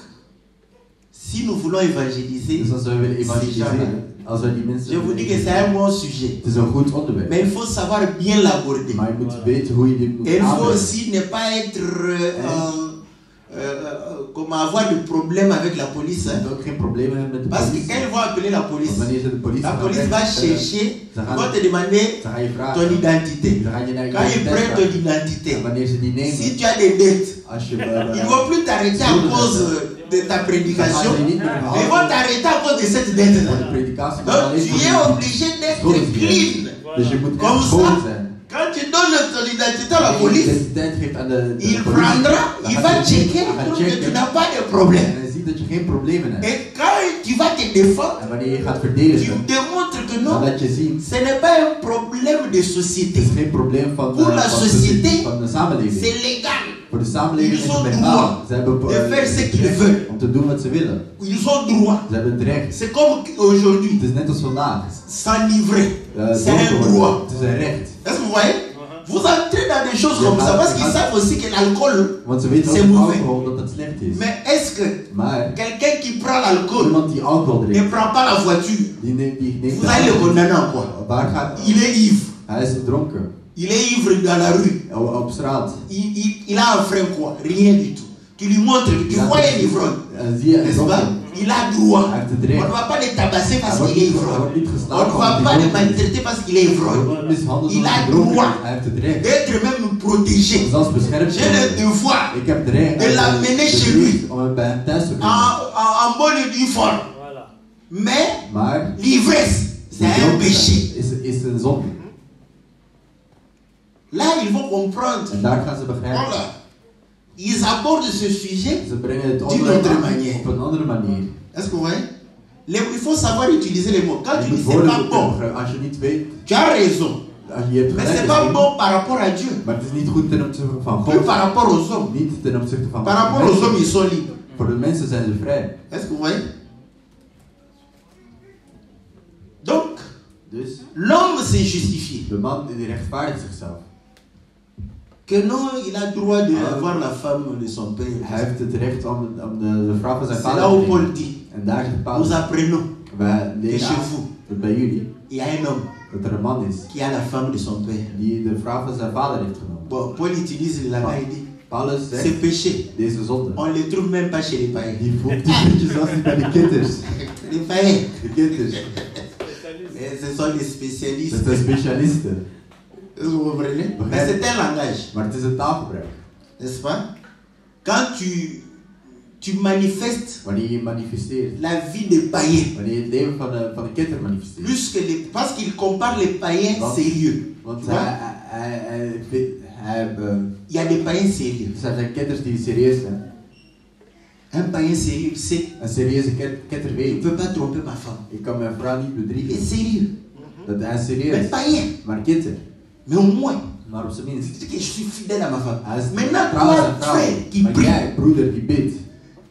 si nous voulons évangéliser, Dus als we willen evangeliseren, als we die mensen... je vous dis que c'est un bon sujet. Het is een goed onderwerp. Mais il faut savoir bien l'aborder. Maar je moet weten hoe je dit moet Et il faut aanpakken. aussi ne pas être comme avoir de problèmes avec la police. Je Hein. hebt ook geen problemen hebben met de Parce que politie. quand ils vont appeler la police, Want wanneer ze de politie la gaan police va wegstellen, chercher, ze ils gaan- vont te demander ze gaan je ton vragen. identité. Ze gaan je naar je Quand ils identiteit prennent ton vragen. identité, En wanneer ze die nemen, si tu as des dettes, als je... ils ne vont plus t'arrêter à cause de ta prédication, mais ils vont t'arrêter à cause de cette voor de dette-là. predikatie, maar Donc alleen tu voor es die obligé d'être schuldig clean. zijn. Dus je moet Comme echt schoon ça, zijn. quand tu donnes ton identité à la Als je police, identiteit geeft aan de il politie, prendra, dan il gaat va hij- checker, hij il gaat trouve que tu checken n'as pas de en problème. hij ziet dat je geen problemen hebt. Et quand tu vas te défendre, En wanneer je gaat tu verdedigen, démontres que dan non, laat je zien, ce n'est pas un problème de het société. is geen probleem van Pour la société, van de samenleving. c'est légal. Voor de samenleving Ils is het ont legaal. droit Ze hebben de faire ce qu'ils recht veulent. om te doen wat ze willen. Ils ont droit. Ze hebben het recht. C'est comme aujourd'hui, Het is net als vandaag. s'enivrer. C'est un Dronken worden. droit. Het is een recht. Est-ce que vous voyez? Vous entrez dans des choses comme ça parce qu'ils savent aussi que l'alcool, Want ze weten c'est ook mauvais. alcohol dat het slecht is. Mais est-ce que Maar quelqu'un qui prend l'alcool iemand die alcohol ne drinkt, prend pas la voiture, die neemt vous de allez le alcohol. condamner en quoi? Waar gaat Il est ivre. hij? Is dronken. Il est ivre dans la rue. Op straat. Il a un frein quoi? Rien du tout. Tu lui montres, tu vois un ivrogne. Zie je een N'est-ce pas? dronken? Il a droit. Hij heeft het On recht. ne va pas le tabasser parce Hij qu'il est wordt ivrogne. niet On geslagen ne va omdat pas hij le dronken is. maltraiter parce qu'il est Hij ivrogne. wordt mishandeld Il omdat a hij dronken droit is. Hij heeft het recht. d'être même protégé. Zelfs beschermd te J'ai le worden. devoir Ik heb het recht de l'amener chez lui. om hem bij hem thuis te brengen. en bonne et due forme. Mais Maar l'ivresse, c'est un péché. is een zonde. Là, ils vont comprendre. En daar gaan ze begrijpen. Voilà. Ils abordent ce sujet. Ze brengen het D'une onderwerp autre aan manière. op een andere manier. Est-ce que vous voyez? Il faut savoir utiliser les mots. Quand Je tu moet dis c'est woorden pas bon, gebruiken. Als je niet weet, tu as raison. als je hebt Mais gelijk c'est pas misschien, bon par rapport à Dieu. maar het is niet goed ten opzichte van Plus God. par rapport aux hommes. Niet ten opzichte van Par rapport aux mensen. hommes, ils sont libres. Voor de mensen zijn ze vrij. Est-ce que vous voyez? Donc, Dus l'homme s'est justifié. de man die rechtvaardigt zichzelf. Que non, il a droit d'avoir la femme de son père. Hij heeft het recht om de vrouw van zijn C'est vader là te où Paul nemen. dit. En daar zegt Nous Paulus, apprenons wij que leren chez aan vous, dat bij jullie, il y a un homme dat er een man is qui a la femme de son père. die de vrouw van zijn vader heeft genomen. Bon, Paul utilise le langage, il dit, Paulus c'est zegt, péché. deze zonde, On ne les trouve même pas chez les païens. die vind je zelfs niet bij de kinders. Les païens, De kinders, mais ce sont les spécialistes. dat zijn specialisten. Vous comprenez? Mais c'est un langage, Maar het is een taalgebruik. n'est-ce pas? Quand tu manifestes wanneer je manifesteert, la vie des païens. wanneer je het leven van de ketter manifesteert. Plus que parce qu'il compare les païens sérieux. Want Tu vois? Il y a des païens sérieux. Er zijn ketters die serieus zijn. Un païen sérieux sait, Een serieuze ketter je ne weet, peux pas tromper ma femme. ik kan mijn vrouw niet Il est bedriegen. sérieux. Dat hij is Mais serieus. païen. Maar ketter, Mais au moins, maar op zijn il minst. dit que je suis fidèle à ma femme. Hij is Maintenant, trouw aan toi, zijn vrouw. frère, qui Maar prie, jij, broeder, die bidt.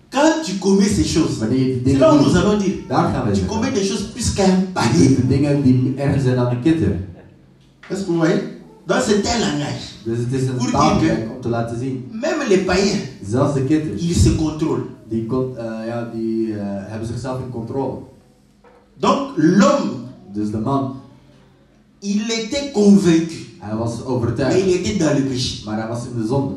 quand tu commets ces choses, Wanneer je die c'est dingen là où nous doet, allons dire, daar gaan we tu zeggen. commets des choses plus qu'un Je païen. doet de dingen die erger zijn dan een ketter. Est-ce que vous voyez? Donc c'est un langage. Dus het is een Pour taalgebruik dire om te laten zien. Même les païens, Zelfs de ketters, ils se contrôlent. die hebben zichzelf in controle. Donc l'homme, Dus de man, il était convaincu, hij was mais overtuigd, il était dans le péché. maar hij was in de zonde.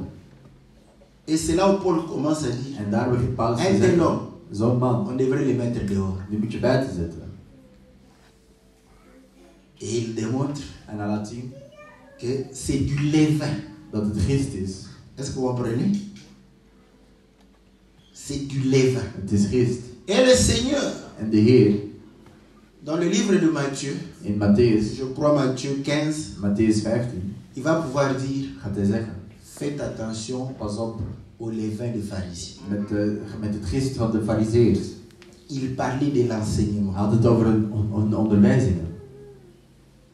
Et c'est là où Paul commence à dire, En daar begint Paulus te un tel zeggen, homme, zo'n man, on devrait le mettre dehors. die moet je buiten zetten. Et il démontre En hij laat zien que c'est du levain. dat het gist is. Est-ce que vous comprenez? C'est du levain. Het is gist. Et le Seigneur, En de Heer, dans le livre de Matthieu, in Matthäus, je crois Matthieu 15, Matthäus 15, il va pouvoir dire, gaat hij zeggen, faites attention pas op au levain des pharisiens. met het gist van de farizeeërs. Il parlait de l'enseignement. Hij had het over een onderwijzingen.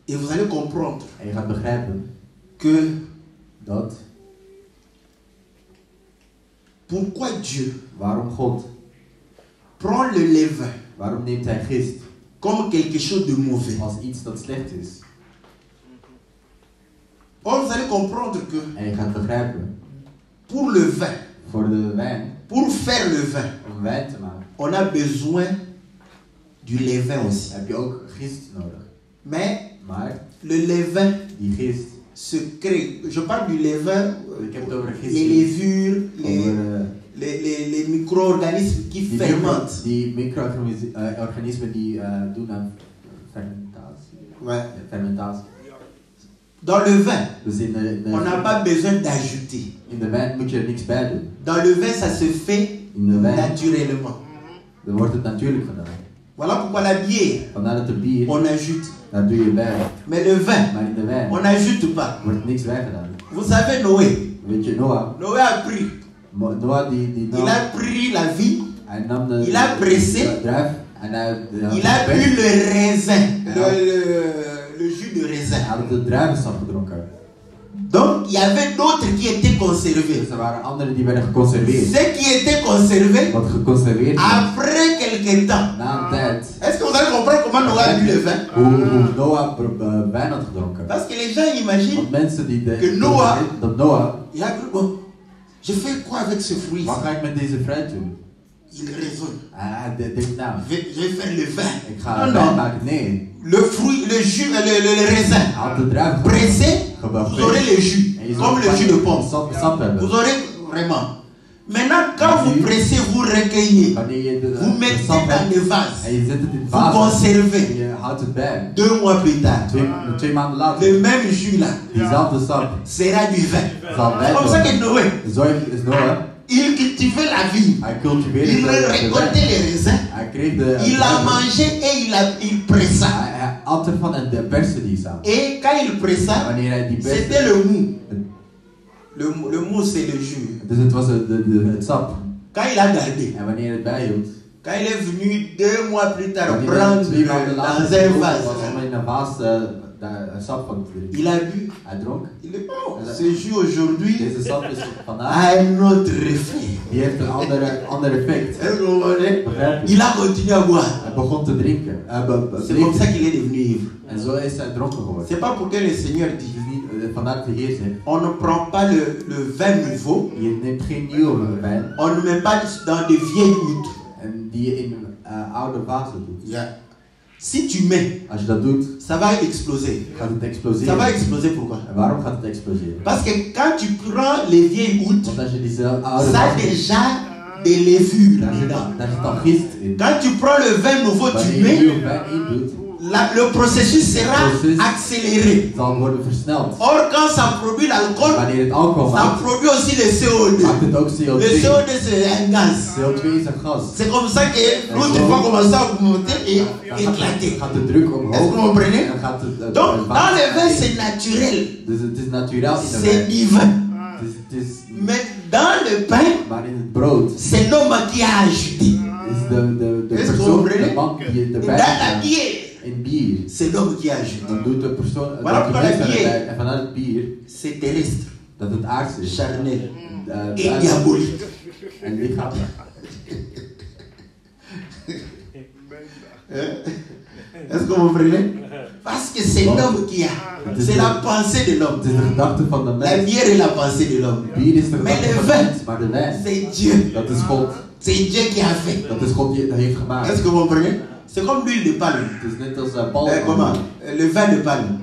Et vous allez comprendre En je gaat begrijpen que dat, pourquoi Dieu waarom God, prend le levain waarom neemt hij gist comme quelque chose de mauvais. als iets dat slecht is. Or, vous allez comprendre que En je gaat begrijpen, pour le vin, voor de wijn, pour faire le vin, om wijn te maken, on a besoin du levain aussi. heb je ook gist nodig. Mais Maar le levain die gist, se crée. Je parle du levain, ik heb het over gist, les levures, over les micro-organismes qui die fermentent. die micro-organismen die doen aan fermentatie. Ouais. Ja, fermentatie. Dans le vin, Dus on n'a pas besoin d'ajouter. in de wijn moet je er niks bij doen. Dans le vin, ça se fait In de wijn naturellement. dan wordt het natuurlijk gedaan. Voilà pourquoi la bière, Vandaar dat de bier, on ajoute. daar doe je bij. Mais le vin, Maar in de wijn on n'ajoute pas. wordt niks bij gedaan. Vous savez Noé. Weet je, Noah, Noé a pris. Noah die nam, Il a pris la vie. hij nam de, il a pressé. de druif en hij Il a bu le raisin. Le jus de raisin. Hij had de druivensap gedronken. Donc, il y avait d'autres qui étaient conservés. Dus er waren anderen die werden geconserveerd. Ceux qui étaient conservés, Wat geconserveerd was. après quelque temps. Na een tijd. Est-ce que vous allez comprendre comment Noé a bu le vin? Hoe Noah wijn had gedronken. Parce que les gens imaginent Want mensen die que Noah, dat Noah, il a cru, bon, je fais quoi avec ce fruit? wat ga ik met deze fruit doen? Il raisonne. Hij denkt nou, Je vais faire le vin. ik ga Non, wijn non. maken. Nee. Le fruit, le jus, le raisin. Hij had de druif Pressé, vous aurez le jus. En je Comme zult le jus de pomme. sap hebben. Vous aurez vraiment. Maintenant, quand vous pressez, vous recueillez. Wanneer je Vous mettez sap dans hebt le vase. en je zet het in het Vous vaas en conservez. je houdt het bij. 2 mois plus tard, 2 maanden later, le même jus là diezelfde sap sera du vin. zal wijn C'est comme ça que worden. Noé, Zo is Noah, il cultivait la vigne. hij cultiveerde Il de wijn. récoltait les raisins. Hij kreeg de Il a mangé et il pressa. Hij at ervan en de perste die samen. Et quand il En pressa, wanneer hij die c'était perste, le mou. Le mou, c'est le jus. dus het was het sap. Quand il a gardé, En wanneer het bijhield, quand il est venu 2 mois plus tard wanneer prendre hij 2 maanden dans later un was vase, om in een vaas daar sap van te drinken. il a bu. Hij dronk. Il est bon. Ce jus aujourd'hui Deze sap is vandaag, a un autre effet. die heeft een ander effect. Est-ce que vous comprenez? Begrijp je? Il a continué à boire. Hij begon te drinken. C'est comme ça qu'il est devenu ivre. En zo is hij dronken geworden. C'est pas pour que le Seigneur Het dit. is niet, vandaar dat de Heer zegt, On ne prend pas le vin nouveau. je neemt geen nieuwe wijn On ne met pas dans de vieilles outres. en die je in oude vazen doet. Yeah. Si tu mets, Als je dat doet, ça va exploser. gaat het Ça exploseren. va exploser pourquoi? En waarom gaat het exploseren? Parce que quand tu prends les vieilles outres, Want als je die oude ça a vazen, déjà des levures daar dedans. zit al gist in. Quand tu prends le vin nouveau, tu Wanneer je mets, nieuwe wijn in doet, le processus sera accéléré. zal worden versneld. Or, quand ça produit l'alcool, Wanneer het alcohol ça maakt, produit aussi le CO2. maakt het ook Le CO2. CO2, c'est un gaz. CO2 is een gas. C'est comme ça que l'autre va commencer à monter et Dan éclater. gaat de druk Est-ce que omhoog. vous comprenez? En gaat het Donc, dans le vin, c'est naturel. Dus het is natuurlijk in de C'est wijn. divin. Het is, Mais dans le pain, maar in het brood c'est l'homme qui a ajouté. is de Est-ce que vous persoon, comprenez? de man die het Dans erbij la doet. bière, In bier. c'est l'homme qui a ajouté. Dan doet de persoon Maar dat ook de van het mens bier. erbij. En vanuit het bier C'est terrestre, dat het aards is. charnel et Duidelijk diabolique. en lichamelijk. Est-ce que vous comprenez? Parce que c'est l'homme qui a. C'est la pensée de l'homme. Het is de gedachte van de La mens. bière est la pensée de l'homme. Bier is de Maar gedachte de van de wijn. mens, maar de wijn, C'est Dieu. dat is God. C'est Dieu qui a fait. Dat is God die het heeft gemaakt. Est-ce que vous comprenez? C'est comme l'huile de palme. Het is net als palm. Comment? Le vin de palme.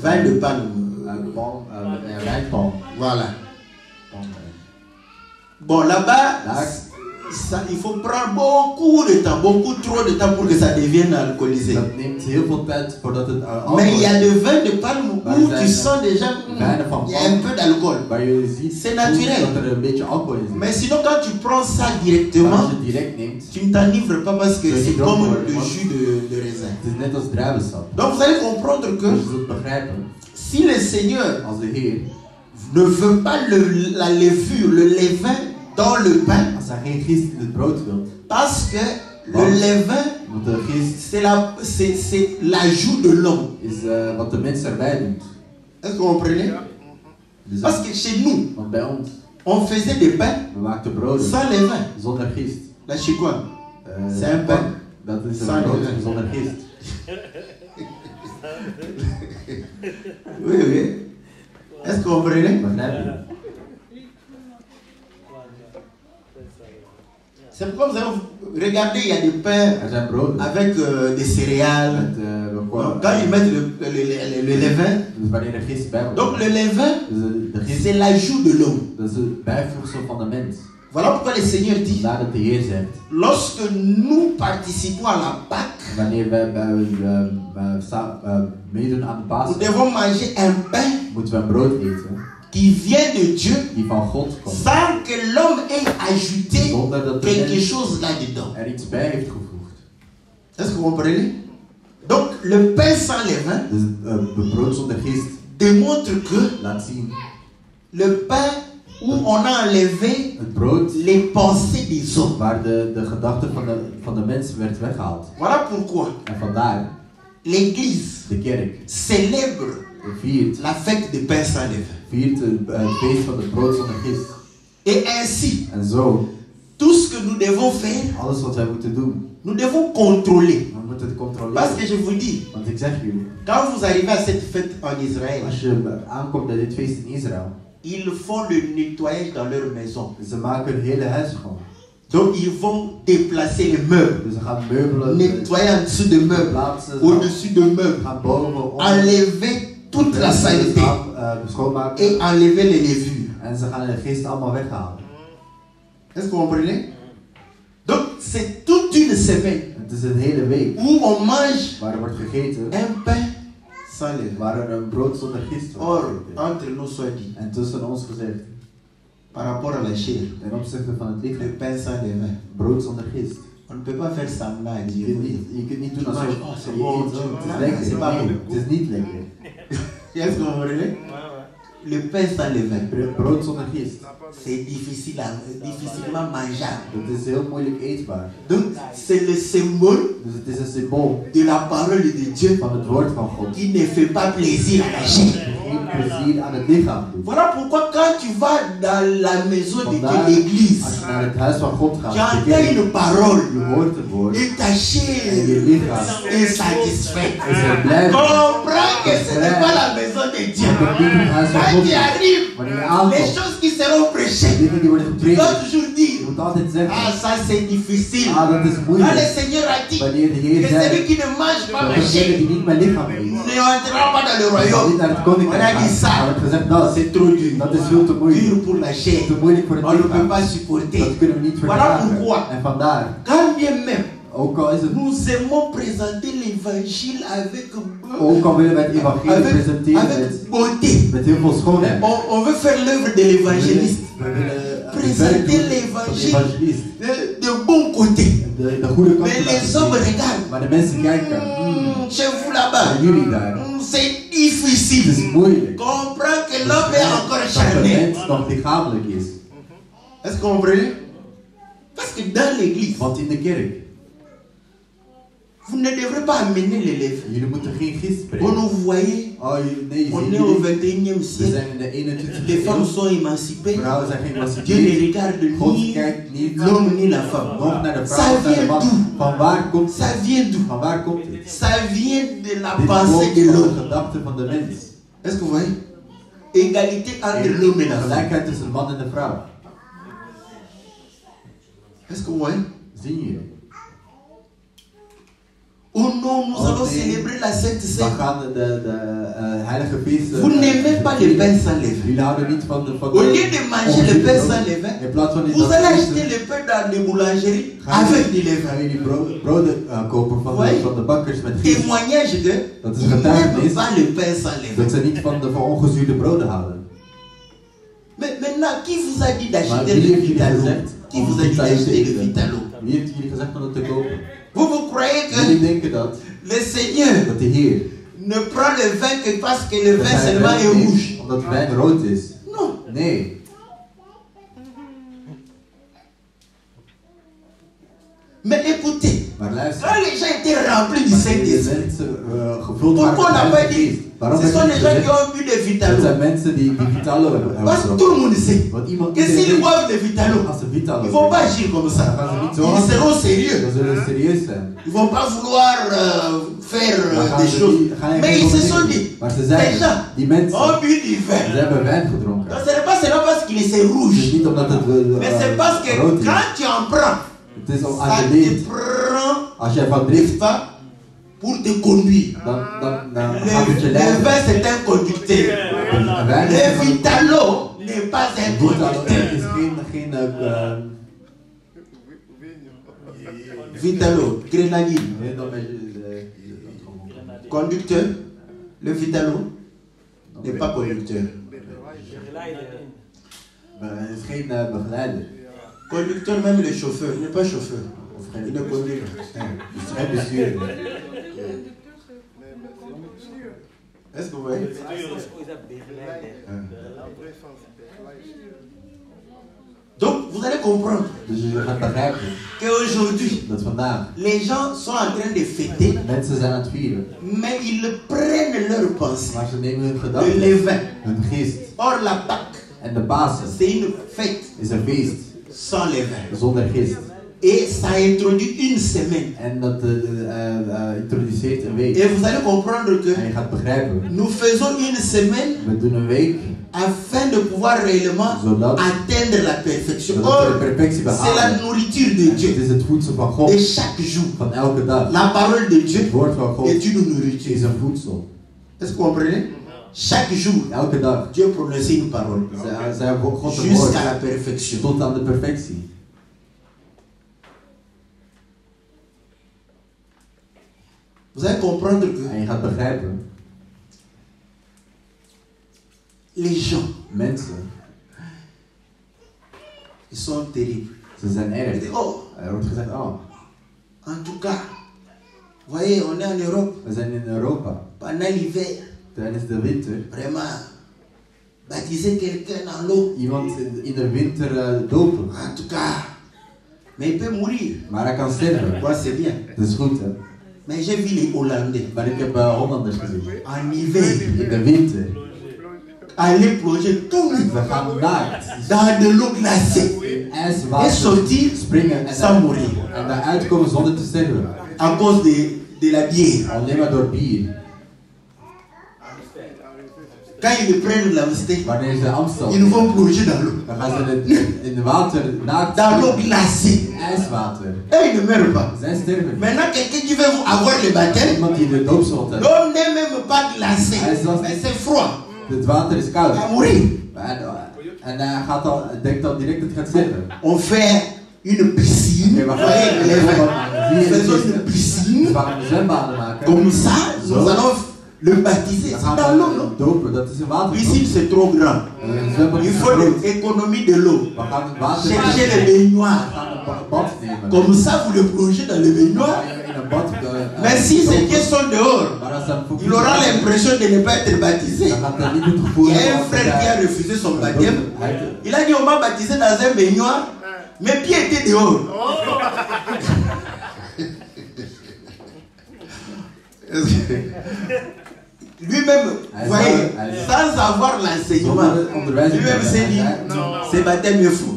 Vin de palme. Wijnpalm. Voilà. Bon, là-bas, Daar, ça, il faut prendre beaucoup de temps, beaucoup trop de temps pour que ça devienne alcoolisé. dat neemt heel veel tijd voordat het Mais il y a alcohol de vin de palme où tu sens déjà il y a un peu d'alcool. waar je ziet C'est naturel. dat er een beetje alcohol in zit. Mais sinon, quand tu prends ça Maar als directement, je het direct neemt, tu ne t'enivres pas parce que Je c'est suis comme d'accord, le moi. jus de raisin. het is net als druivensap. Donc vous allez comprendre Dus que je zult begrijpen, si le Seigneur als de Heer, ne veut pas la levure, le levain dans le pain, als hij geen gist in het brood wil, parce que le Wat? levain, want de gist c'est l'ajout de l'homme. is wat de mens erbij doet. Est-ce que vous comprenez? Dus Parce que chez nous, want bij ons, on faisait des pains we maakten broden sans levain. zonder gist. Là, chez quoi? C'est un pain. Dat is Sans een brood levain. zonder gist. Oui, oui. Est-ce que vous comprenez? Begrijp je? C'est pourquoi vous avez regardé, il y a des pains Er zijn broden avec des céréales. met Donc, quand ils mettent le levain, dus wanneer er gist bij wordt. donc le levain, Dus de gist, c'est l'ajout de l'homme. dat is het bijvoegsel van de mens. Voilà pourquoi le Seigneur dit, Vandaar dat de Heer zegt, lorsque nous participons à la Pâque, wanneer wij meedoen aan de nous Pasen, devons manger un pain moeten we een brood eten qui vient de Dieu die van God komt. sans que l'homme ait ajouté Zonder dat de quelque mens chose là-dedans. er iets bij heeft gevoegd. Est-ce que vous comprenez? Donc le pain sans levain Dus het brood zonder gist démontre que laat zien, le pain où on a enlevé het brood les pensées des hommes. waar de gedachte van de mens werd weggehaald. Voilà pourquoi En vandaar, l'Église de kerk célèbre viert la fête du pain sans levain. het feest van het brood zonder gist. Et ainsi, En zo, tout ce que nous devons faire, alles wat wij moeten doen, nous devons contrôler. we moeten het Parce controleren. que je vous dis, Want ik zeg jullie, quand vous arrivez à cette fête en Israël, als je aankomt bij dit feest in Israël, ils font le nettoyage dans leur maison. ze maken hun hele huis schoon. Donc ils vont déplacer les meubles, Dus ze gaan meubelen, nettoyer en dessous de meubles, plaatsen, au-dessus de meubles, gaan boven, onder, enlever toute la saleté schoonmaken et enlever les levures. en ze gaan de gist allemaal weghalen. Est-ce que vous comprenez? Donc c'est toute une semaine Het is een hele week où on mange waar er wordt gegeten, un pain sans levain. waar er een brood zonder gist wordt Or, gegeten. entre nous soit dit, En tussen ons gezegd, par rapport à la chair, ten opzichte van het le lichaam, pain sans levain, brood zonder gist. on ne peut pas faire semblant à Je Dieu. kunt niet doen Tu alsof manges, oh, c'est je bon, eet, het is c'est lekker. pas Nee, bon. het is niet lekker. Est-ce que vous comprenez? Le pain sans levain, Brood zonder gist, c'est difficilement mangeable. dat is heel moeilijk eetbaar. Donc c'est le symbole Dus het is een symbool de la parole de Dieu van het woord van God. qui ne fait pas plaisir à la chair. Geen plezier aan het lichaam doet. Voilà pourquoi quand tu vas dans la maison de Vandaar, l'église, als je naar het huis van God tu gaat, entends une parole je hoort het woord et ta chair en je lichaam est satisfaite. is er blij mee. Comprends que ce n'est pas la maison de Dieu. Want het niet het huis van Quand God tu is. arrives, Wanneer je les aankomt, choses qui seront prêchées, dingen die worden tu gepredikt, dois toujours je dire, moet altijd ah zeggen, ça c'est difficile. dat is Quand le moeilijk. Seigneur a dit Wanneer de que Heer celui zei, qui ne mange pas dat ma degene chair die niet mijn lichaam eet, ne entrera pas dans le zal royaume. niet naar het On koninkrijk a dit gaan. ça. Maar het gezegd, dat C'est trop dur. dat is veel te moeilijk. Dur pour la chair. Te moeilijk voor het On ne peut lichaam. pas supporter. Dat kunnen we niet Voilà verdragen. pourquoi. En vandaar, Quand bien même Ook al is het, Nous aimons présenter l'évangile avec ook al willen wij het evangelie presenteren avec beauté. met heel veel schoonheid. On veut faire l'œuvre de l'évangéliste. We willen Présenter de l'évangile evangelist. de bon côté. De goede kant Mais te laten les hommes zien. regardent. Maar de mensen kijken. Chez vous là-bas, En jullie daar. c'est Het difficile. is moeilijk. Comprends que l'homme est encore Dat de charnel. mens nog lichamelijk is. Est-ce que vous comprenez? Parce que dans l'église, Want in de kerk, vous ne devrez pas amener l'élève. jullie moeten geen gist Vous spreken. nous voyez, Oh, nee, on zien est au jullie? 21e We siècle. zijn in de 21e Les femmes eeuw. sont émancipées. Vrouwen zijn Dieu ne geëmancipeerd. regarde God ni kijkt niet l'homme ni la femme. nog naar de Ça vrouw of naar de vient man. d'où? Van waar komt Ça het? vient d'où? Van waar komt het? Ça vient de la Dit pensée komt de van de l'homme. gedachte van de mens. Est-ce que vous voyez? Égalité entre l'homme et la femme. Gelijkheid tussen de man en de vrouw. Est-ce que vous voyez? Zien jullie? Oh non, nous Oh, allons nee. célébrer la Sainte We Seine. gaan de heilige feest. Vous n'aimez pas le pain sans levain. Jullie houden niet van de. Au lieu de manger le pain sans levain, In plaats van vous allez acheter le pain dans les boulangeries avec du levain. gaan jullie broden kopen van de bakkers met gist. Témoignage que Dat is ils n'aiment getuigenis pas le pain sans levain. dat ze niet van de ongezuurde broden houden. Mais maintenant, qui vous a dit Maar d'acheter wie le heeft jullie Vitalo? gezegd Qui om vous a dit Vitalo te d'acheter le eten? Vitalo? Wie heeft jullie gezegd om het te kopen? Vous croyez Jullie que denken dat le Seigneur de Heer ne prend le vin que parce que le vin seulement est rouge? omdat de wijn rood is. Non. Nee. Mais écoutez, Maar luister. quand les gens étaient remplis du De Saint-Esprit, mensen gevuld pourquoi on n'a waren pas met de dit? Geest. Waarom Ce heb sont je les niet gens qui gezegd? ont bu le Dat Vitalo. zijn mensen die Vitalo hebben Parce que gedronken. tout le monde sait Want iemand que s'ils iedereen boivent le Vitalo, als ze Vitalo ils ne vont pas drinken, agir comme ça. dan gaan ze niet zo Ils handelen. seront sérieux. Dan zullen ze serieus zijn. Ils ne vont pas vouloir faire Dan gaan des ze choses. niet- gaan ze Mais geen ils se domme sont dingen dit, doen. Maar ze les zeggen, gens die mensen, ont bu du ze vin. hebben wijn gedronken. Donc ce n'est pas seulement parce qu'il est Het is rouge, niet omdat het mais c'est parce que rood is. quand tu en prends, Het is om ça aan je te leert. prend, Als jij van n'est-ce drift, pas, pour te conduire. dan gaat Le, het je le leiden. vin c'est un conducteur. Een wijn is Le een- Vitalo n'est pas un Vitalo conducteur. is geen Vitalo, grenadine, nee, dan ben je, conducteur. Le Vitalo n'est pas conducteur. het is geen begeleider. Conducteur, même le chauffeur, il n'est pas chauffeur. Of Il geen, ne conduit pas. het is geen bestuurder. Est-ce que vous voyez? Donc, vous allez comprendre Dus je gaat begrijpen qu'aujourd'hui, dat vandaag les gens sont en train de fêter, mensen zijn aan het vieren, mais ils prennent leur pensée, maar ze nemen hun le gedachten, levain. hun geest Or, la Pâque, en de Pasen c'est une fête is een feest sans levain. zonder geest. Et ça introduit une semaine. En dat introduceert een week. Et vous allez comprendre En que je gaat begrijpen, nous faisons une semaine we doen een week afin de pouvoir réellement zodat atteindre la perfection. we de Or, perfectie c'est la behalen. nourriture de Het Dieu. is het voedsel van Et God, chaque jour, van elke dag. la parole de Dieu Het woord van God est une is nourriture. een voedsel. Est-ce que vous comprenez? Chaque jour, Elke dag. Dieu prononce une parole. Zij God een Jusqu'à woord la perfection. tot aan de perfectie. Vous allez comprendre En que je gaat begrijpen, les gens, mensen, ils sont terribles. ze zijn Ils erg. disent, oh, Er wordt gezegd, oh, en tout cas, voyez, on est en Europe we zijn in Europa. pendant l'hiver. Tijdens de winter. Vraiment, baptiser quelqu'un dans l'eau. Iemand in de winter dopen. En tout cas, mais il peut mourir. Maar hij kan sterven. Moi, c'est bien. Dat is goed, hè. Mais j'ai vu les Hollandais Maar ik heb Hollanders gezien. en hiver In de winter. aller plonger tout nu Ze gaan naakt dans de l'eau glacée in et ijswater sortir springen sans mourir en daaruit komen zonder te sterven. à cause de la bière. Alleen maar door bier. Quand ils prennent l'Amstel, Wanneer ze Amstel ils vont plonger dans l'eau. dan gaan ze in het water naakt Dans l'eau springen. glacée. IJswater. Et ils ne meurent pas. Zij sterven. Maintenant, quelqu'un qui veut avoir le baptême, Iemand die de doopsel heeft. l'eau n'est même pas glacée, mais c'est froid. Het water is koud. Il va mourir. En hij gaat al, denkt al direct dat het gaat sterven. On fait une piscine. Oké, we Voyez, les vins. gaan faisons une piscine. Comme ça, nous allons le baptiser. C'est dans l'eau, non? Piscine, c'est trop grand. Il faut l'économie de l'eau. Cherchez le baignoire. Comme ça, vous le plongez dans le baignoire. Mais si ces pieds sont dehors, il aura l'impression de ne pas être baptisé. Il y a un frère qui a refusé son baptême. Il a dit on m'a baptisé dans un baignoire. Mes pieds étaient dehors. Lui-même, vous voyez, sans avoir l'enseignement, lui-même s'est dit, c'est baptême est fou.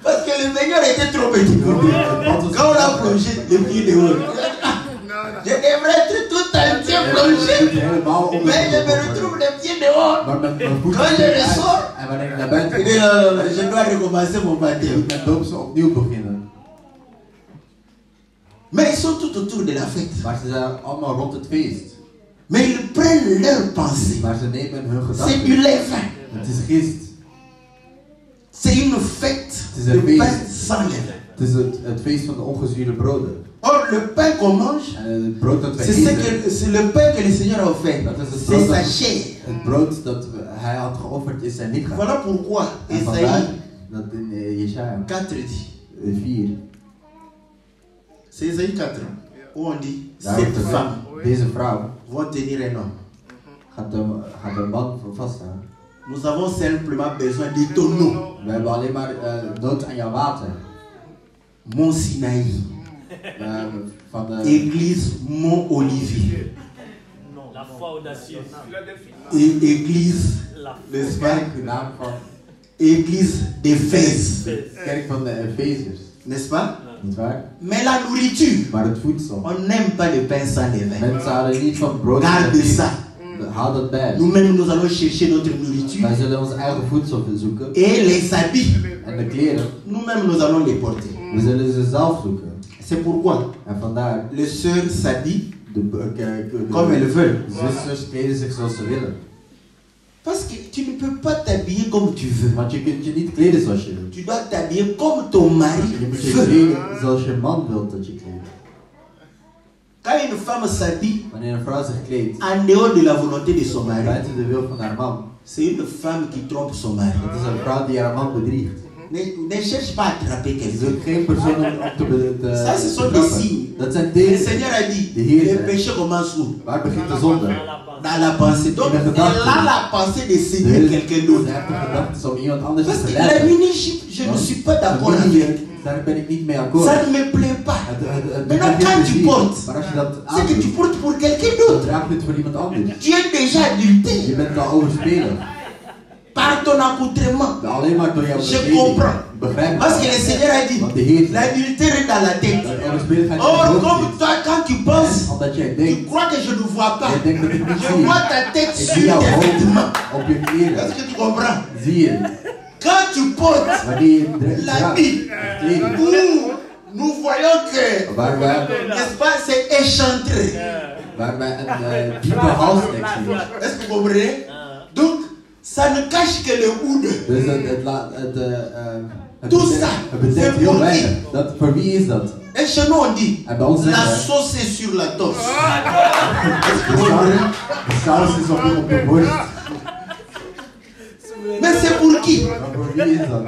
Parce que le Seigneur était trop petit pour lui. Quand on l'a plongé, les pieds dehors. Je devrais être tout entier plongé, mais je me retrouve les pieds dehors. Quand je ressors, je dis non, je dois recommencer mon baptême. Mais ils sont tout autour de la fête. Mais ils prennent leurs pensées. C'est du levain. C'est une fête de pain sans levain. Het is het feest van de ongezuurde broden. Or, le pain qu'on mange, c'est le pain que le Seigneur a offert. C'est sa chair. Het brood dat hij had geofferd is zijn lichaam. Voilà pourquoi Esaïe dat in Jesaja 4 dit. 4. C'est Esaïe 4 où on dit cette femme deze vrouw va tenir un homme. Gaat een man vasthouden. Nous avons simplement besoin de ton eau. We hebben alleen maar nood aan jouw water. Mont Sinaï. Van de Église Mont Olivier. La foi audacieuse. Et église, n'est-ce pas? Église d'Éphèse. Kerk van de Efeziërs. N'est-ce pas? Niet waar? Mais la nourriture, Maar het voedsel. on n'aime pas le pain sans levain. Mensen houden niet van brood. Garde ça. Haal dat bij. Nous-mêmes, nous allons chercher notre nourriture. Wij zullen ons eigen voedsel zoeken. Et les habits, En de kleren. nous-mêmes, nous allons les porter. We zullen ze zelf zoeken. C'est pourquoi En vandaar. les sœurs s'habillent De comme elles veulent. zusters kleden zich zoals ze willen. Parce que tu ne peux pas t'habiller comme tu veux. Want je kunt je niet kleden zoals je wilt. Tu dois t'habiller comme ton mari Je moet je veut. kleden zoals je man wilt dat je kleedt. Quand une femme s'habille Wanneer een vrouw zich kleedt en dehors de la volonté de son mari, buiten de wil van haar man, c'est une femme qui trompe son mari. dat is een vrouw die haar man bedriegt. Ne cherche pas à attraper Je quelqu'un. zoekt geen persoon om te Ça, ce sont des signes. Dat zijn Le tekenen. Seigneur a dit, De Heer le zei, péché commence où? waar begint de zonde? Dans la pensée. Donc, In de elle gedachten. a la pensée de séduire quelqu'un Ze d'autre. heeft de gedachte om iemand anders Parce te que la leiden. mini-jupe, je ne suis pas d'accord avec. Daar ben ik niet mee akkoord. Ça ne me plaît pas. Het Maintenant, doet me quand geen tu plezier. portes, Maar als je dat c'est que tu aandoet, portes pour quelqu'un dan d'autre. draag je het voor iemand anders. Tu es déjà adultère Je bent al overspelen. par ton accoutrement. Alleen maar door jouw Je bekleding. comprends. Begrijp Parce que je? le Seigneur a dit, Want de Heer l'adultère est dans la tête. dat overspelen gaat Or, in je comme hoofd toi, quand tu penses, zitten. Omdat jij tu denkt, crois que je ne vois pas. jij denkt dat ik niet Je zie. vois ta tête Ik sur zie jouw tes hoofd vêtements. op je kleren. Est-ce que tu comprends? Zie je? Quand tu portes Wanneer je draagt l'habit, kleding, où nous voyons que, waar wij n'est-ce pas, c'est échancré. een diepe halstek zien. Est-ce que vous comprenez? Donc, ça ne cache que le houd. Dus Tout ça, het betekent c'est heel pour weinig. qui? Dat, voor wie is dat? Et chez nous, on dit, En bij ons la zeggen we, sauce est sur la torse. de saus is op de borst. Mais c'est pour qui? Maar voor wie is dat?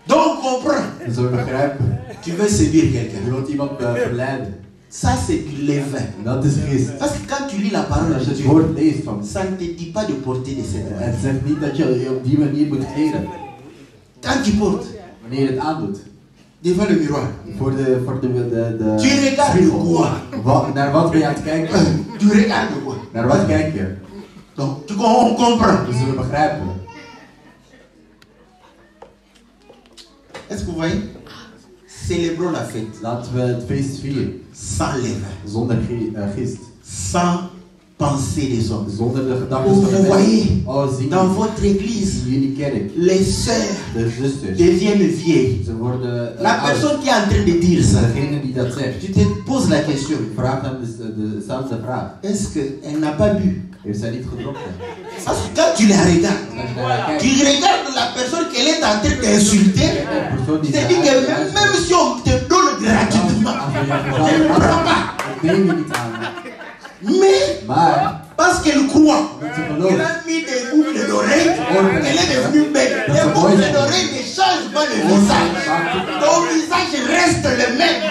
Donc, comprends. Dus we begrijpen. Tu veux séduire Je quelqu'un. wilt iemand verleiden. Ça, c'est du levain. Dat is gist. Parce que quand tu lis la parole Als de je het Dieu, woord leest van, ça ne te dit pas de porter de cette manière. het zegt niet dat je op die manier moet kleden. Quand tu portes Wanneer je het aandoet. devant le miroir, Voor de tu regardes spiegel. quoi? Naar wat ben je aan het kijken? Tu regardes quoi? Naar wat kijk je? Donc, on comprend. Dus we begrijpen. Est-ce que vous voyez? Célébrons la fête Laten we het feest vieren. sans levain, Zonder gist. sans pensée des hommes. Zonder de gedachten Vous van de voyez, mensen. Oh, zie dans je. votre église, In jullie kerk. les sœurs De zusters. deviennent vieilles. Ze worden La oud. personne qui est en train de dire ça, Degene die dat zegt. tu te poses la question, Vraag hem dezelfde vraag. est-ce qu'elle n'a pas bu? heeft zij niet gedronken. Parce que quand tu la regardes, tu regardes la personne qu'elle est en train d'insulter, tu te dis que même si on te donne gratuitement, elle ne prend pas. Mais, parce qu'elle croit, elle a mis des boucles d'oreilles, elle est devenue belle. Les boucles d'oreilles ne changent pas le visage. Ton visage reste le même.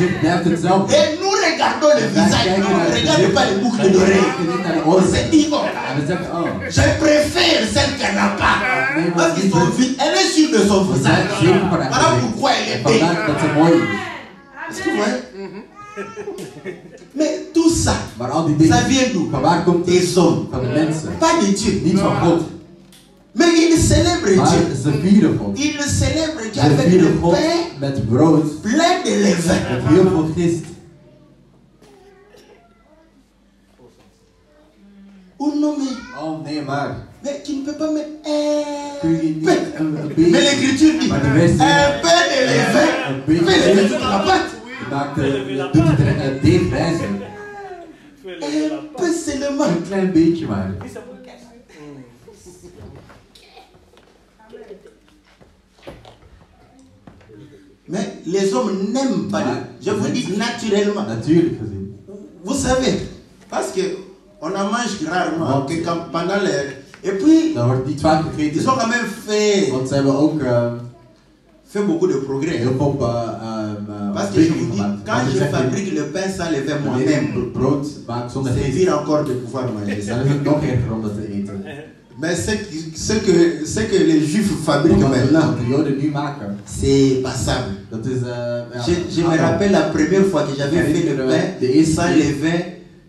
Et nous regardons le visage, on ne regarde pas les boucles d'oreilles. On se dit, oh, je préfère celle qu'elle n'a pas. Parce qu'elle est sûre de son visage. Voilà pourquoi elle est belle. Est-ce que vous voyez? Mais tout ça, ça vient d'où? Des hommes, pas de Dieu. Mais ils célèbrent Dieu. Ils célèbrent Dieu avec le pain plein de levain. Oh non, mais tu ne peux pas mettre un peu. Mais l'écriture dit un peu de levain fait lever toute la pâte. Un peu seulement. Een klein beetje maar. Mais les hommes n'aiment pas. Je vous dis naturellement. Natuurlijk gezien. Vous savez, parce que on en mange rarement que pendant les... Et puis, Dan wordt niet vaak gegeten. ils ont quand même fait... Want ze hebben ook fait beaucoup de progrès. heel veel Parce que je vous dis, quand je fabrique le pain sans levain moi-même, brood maakt zonder c'est gist, pire encore de pouvoir manger ça. dan is het nog erger om dat te eten. Mais ce que les juifs fabriquent maintenant, Wat de Joden nu maken, c'est passable. dat is... Je me rappelle la première fois que j'avais fait le pain sans levain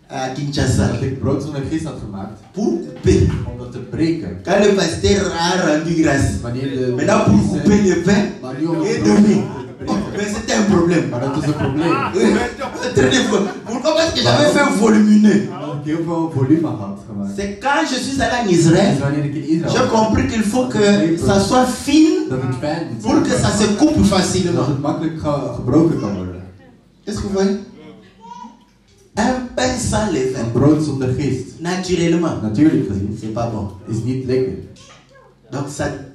à Kinshasa. Dat ik brood zonder gist had gemaakt. Pour couper. Om dat te breken. Quand le pasteur a rendu grâce. Wanneer de... Maintenant pour couper le pain et donner. Oh, mais c'était un problème. Maar dat is een probleem. Pourquoi? Parce que j'avais fait un volumineux. Heel veel volume had gemaakt. C'est quand je suis allé en Israël, j'ai compris qu'il faut que ça soit fine pour que ça se coupe Dat facilement. het makkelijk gebroken kan worden. Est-ce que vous voyez? Un pain sans levain, Een brood zonder gist, naturellement, natuurlijk gezien, c'est pas bon. is niet lekker. Donc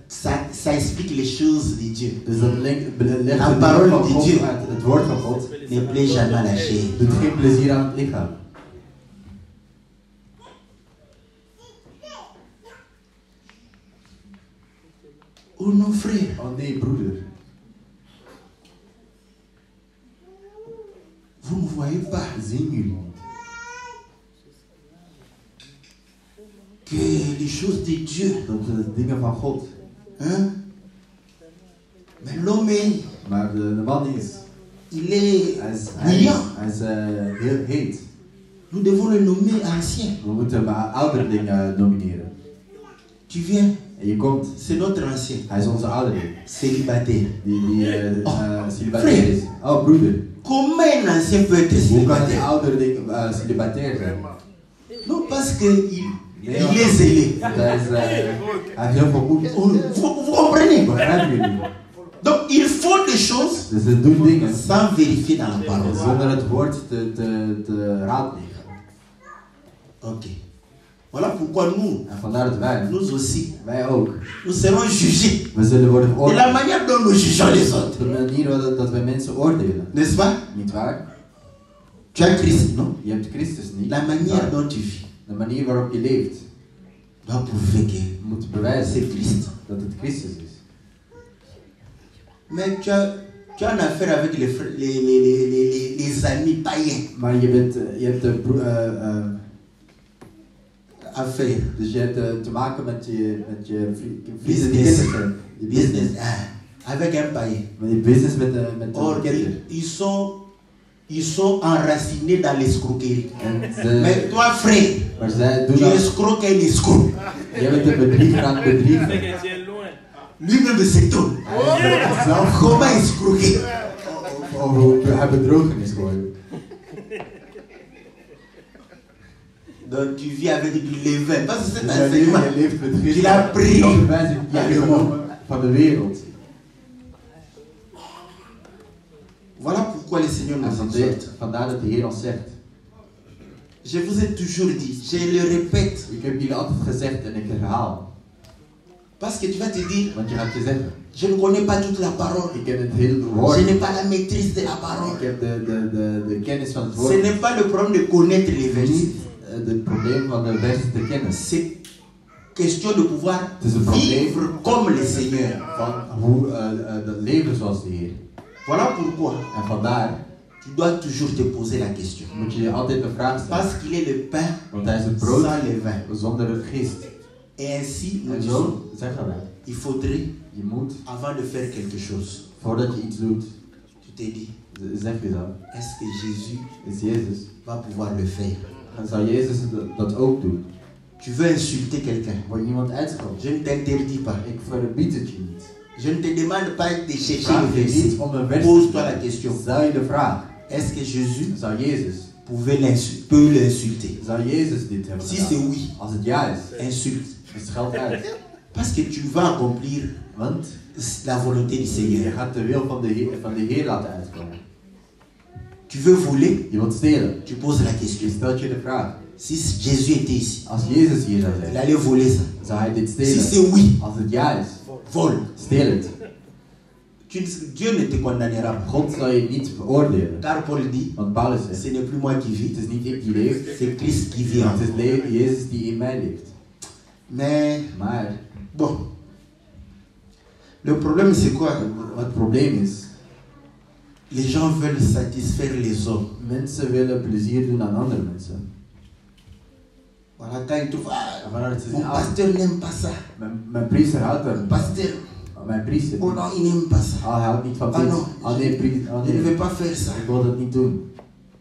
ça explique les choses de Dieu. Dus dat legt La het parole van de God Dieu uit, het woord van God, ne plaît jamais à la chair. doet geen plezier aan het lichaam. Oh non frère, Oh nee, broeder. vous ne voyez pas Zien jullie niet que les choses de Dieu, dat de dingen van God, hein? Mais l'homme, maar de man is, il est hij brillant. is heel heet. Nous devons le nommer ancien. We moeten hem ouderling nomineren. Tu viens, En je komt, c'est notre ancien, hij is onze ouderling, célibataire. die celibatair is. Oh broeder, Comment un ancien peut être hoe kan een célibataire? ouderling celibatair zijn? Non, parce qu'il est zélé. Hij heeft heel veel moed. Vous comprenez? Begrijpen jullie? Donc il faut des choses Dus ze doen dingen sans vérifier dans la parole. zonder het woord te raadplegen. Ok. Voilà pourquoi nous, En vandaar dat nous aussi, wij ook, nous serons jugés we zullen worden de la veroordeeld. manière dont nous jugeons les Op autres. de manier dat wij mensen oordelen. N'est-ce pas? Niet waar? Tu as Christ, non? Je hebt Christus niet. La manière dont tu vis De manier waarop je leeft doit prouver que moet bewijzen c'est Christ. dat het Christus is. Mais tu as une affaire avec les amis païens. Maar je hebt Affaire. dus je hebt te maken met je vrienden die Business. kinderen zijn. Je Business. Avec un païen. Met je business met Or, de kinderen. ils sont enracinés dans l'escroquerie. En Mais toi, frère, maar zij tu doen dat. escroques un escroc. Je bent een bedrieger aan het bedriegen. C'est que tu es loin. Lui-même s'étonne. Zelf Comment escroquer? over hij bedrogen is geworden. Donc tu vis avec du levain. Parce que c'est Dus un hij enseignement. leeft met Il a pris. Dat bewijst van de wereld. Voilà pourquoi le Seigneur En nous exhorte. vandaar dat de Heer ons zegt. Je vous ai toujours dit, je le répète. Ik heb jullie altijd gezegd en ik herhaal. Parce que tu vas te dire, Want je gaat je zeggen, je ne connais pas toute la parole. ik heb het hele woord. Je n'ai pas la maîtrise de la parole. Ik heb de kennis van het woord. Ce n'est pas le problème de connaître les versets. Het probleem van de versen te kennen. C'est question de pouvoir Het is een probleem vivre comme le Seigneur. van hoe dat leven zoals de Heer. Voilà pourquoi En vandaar tu dois toujours te poser la question. moet je je altijd de vraag stellen. Parce qu'il est le pain Want hij is het brood sans levain. zonder het gist. Et ainsi, nous En disons, zo zeggen wij. il faudrait, Je moet, avant de faire quelque chose, voordat je iets doet, tu te dis, zeg je dan, est-ce que Jésus is Jezus. va pouvoir le faire? Dan zou Jezus dat ook doen. Tu veux insulter quelqu'un. Wordt iemand uitscheldt. Je ne t'interdis pas. Ik verbied het je niet. Je ne te demande pas de chercher Vraag le je niet verset. om een vers te Pose-toi la stellen. question. Stel je de vraag. Est-ce que Jésus Zou Jezus, peut l'insulter? zou Jezus dit hebben Si c'est gedaan? oui, Als het ja is, insulte. scheld uit. Parce que tu vas accomplir Want la volonté du je Seigneur. gaat de wil van de Heer laten uitkomen. Tu veux voler, Je wilt stelen. tu poses la Je question. stelt je de vraag. Si Jésus était ici, Als Jezus hier zou il zijn, allait voler ça. zou hij dit Si stelen. c'est oui, Als het ja is, vole. steel het. Dieu ne te condamnera pas. God zal je niet veroordelen. Car Paul dit, Want Paulus zegt, ce n'est plus moi qui het vis, is niet ik die leef, c'est Christ qui vit en het moi. is Jezus die in mij leeft. Mais Maar bon, le problème c'est quoi? het probleem is, Les gens veulent satisfaire les hommes. mensen willen plezier doen aan andere mensen. Voilà, quand ils trouvent, ah, Vanuit ze mon zeggen, pasteur n'aime pas ça. mijn priester houdt er Mon niet pasteur, van. Mijn priester, oh non, il n'aime pas ça. hij houdt niet van Ah dit. non, Oh nee, priester, oh Je ne nee, vais pas faire ça. ik wil dat niet doen.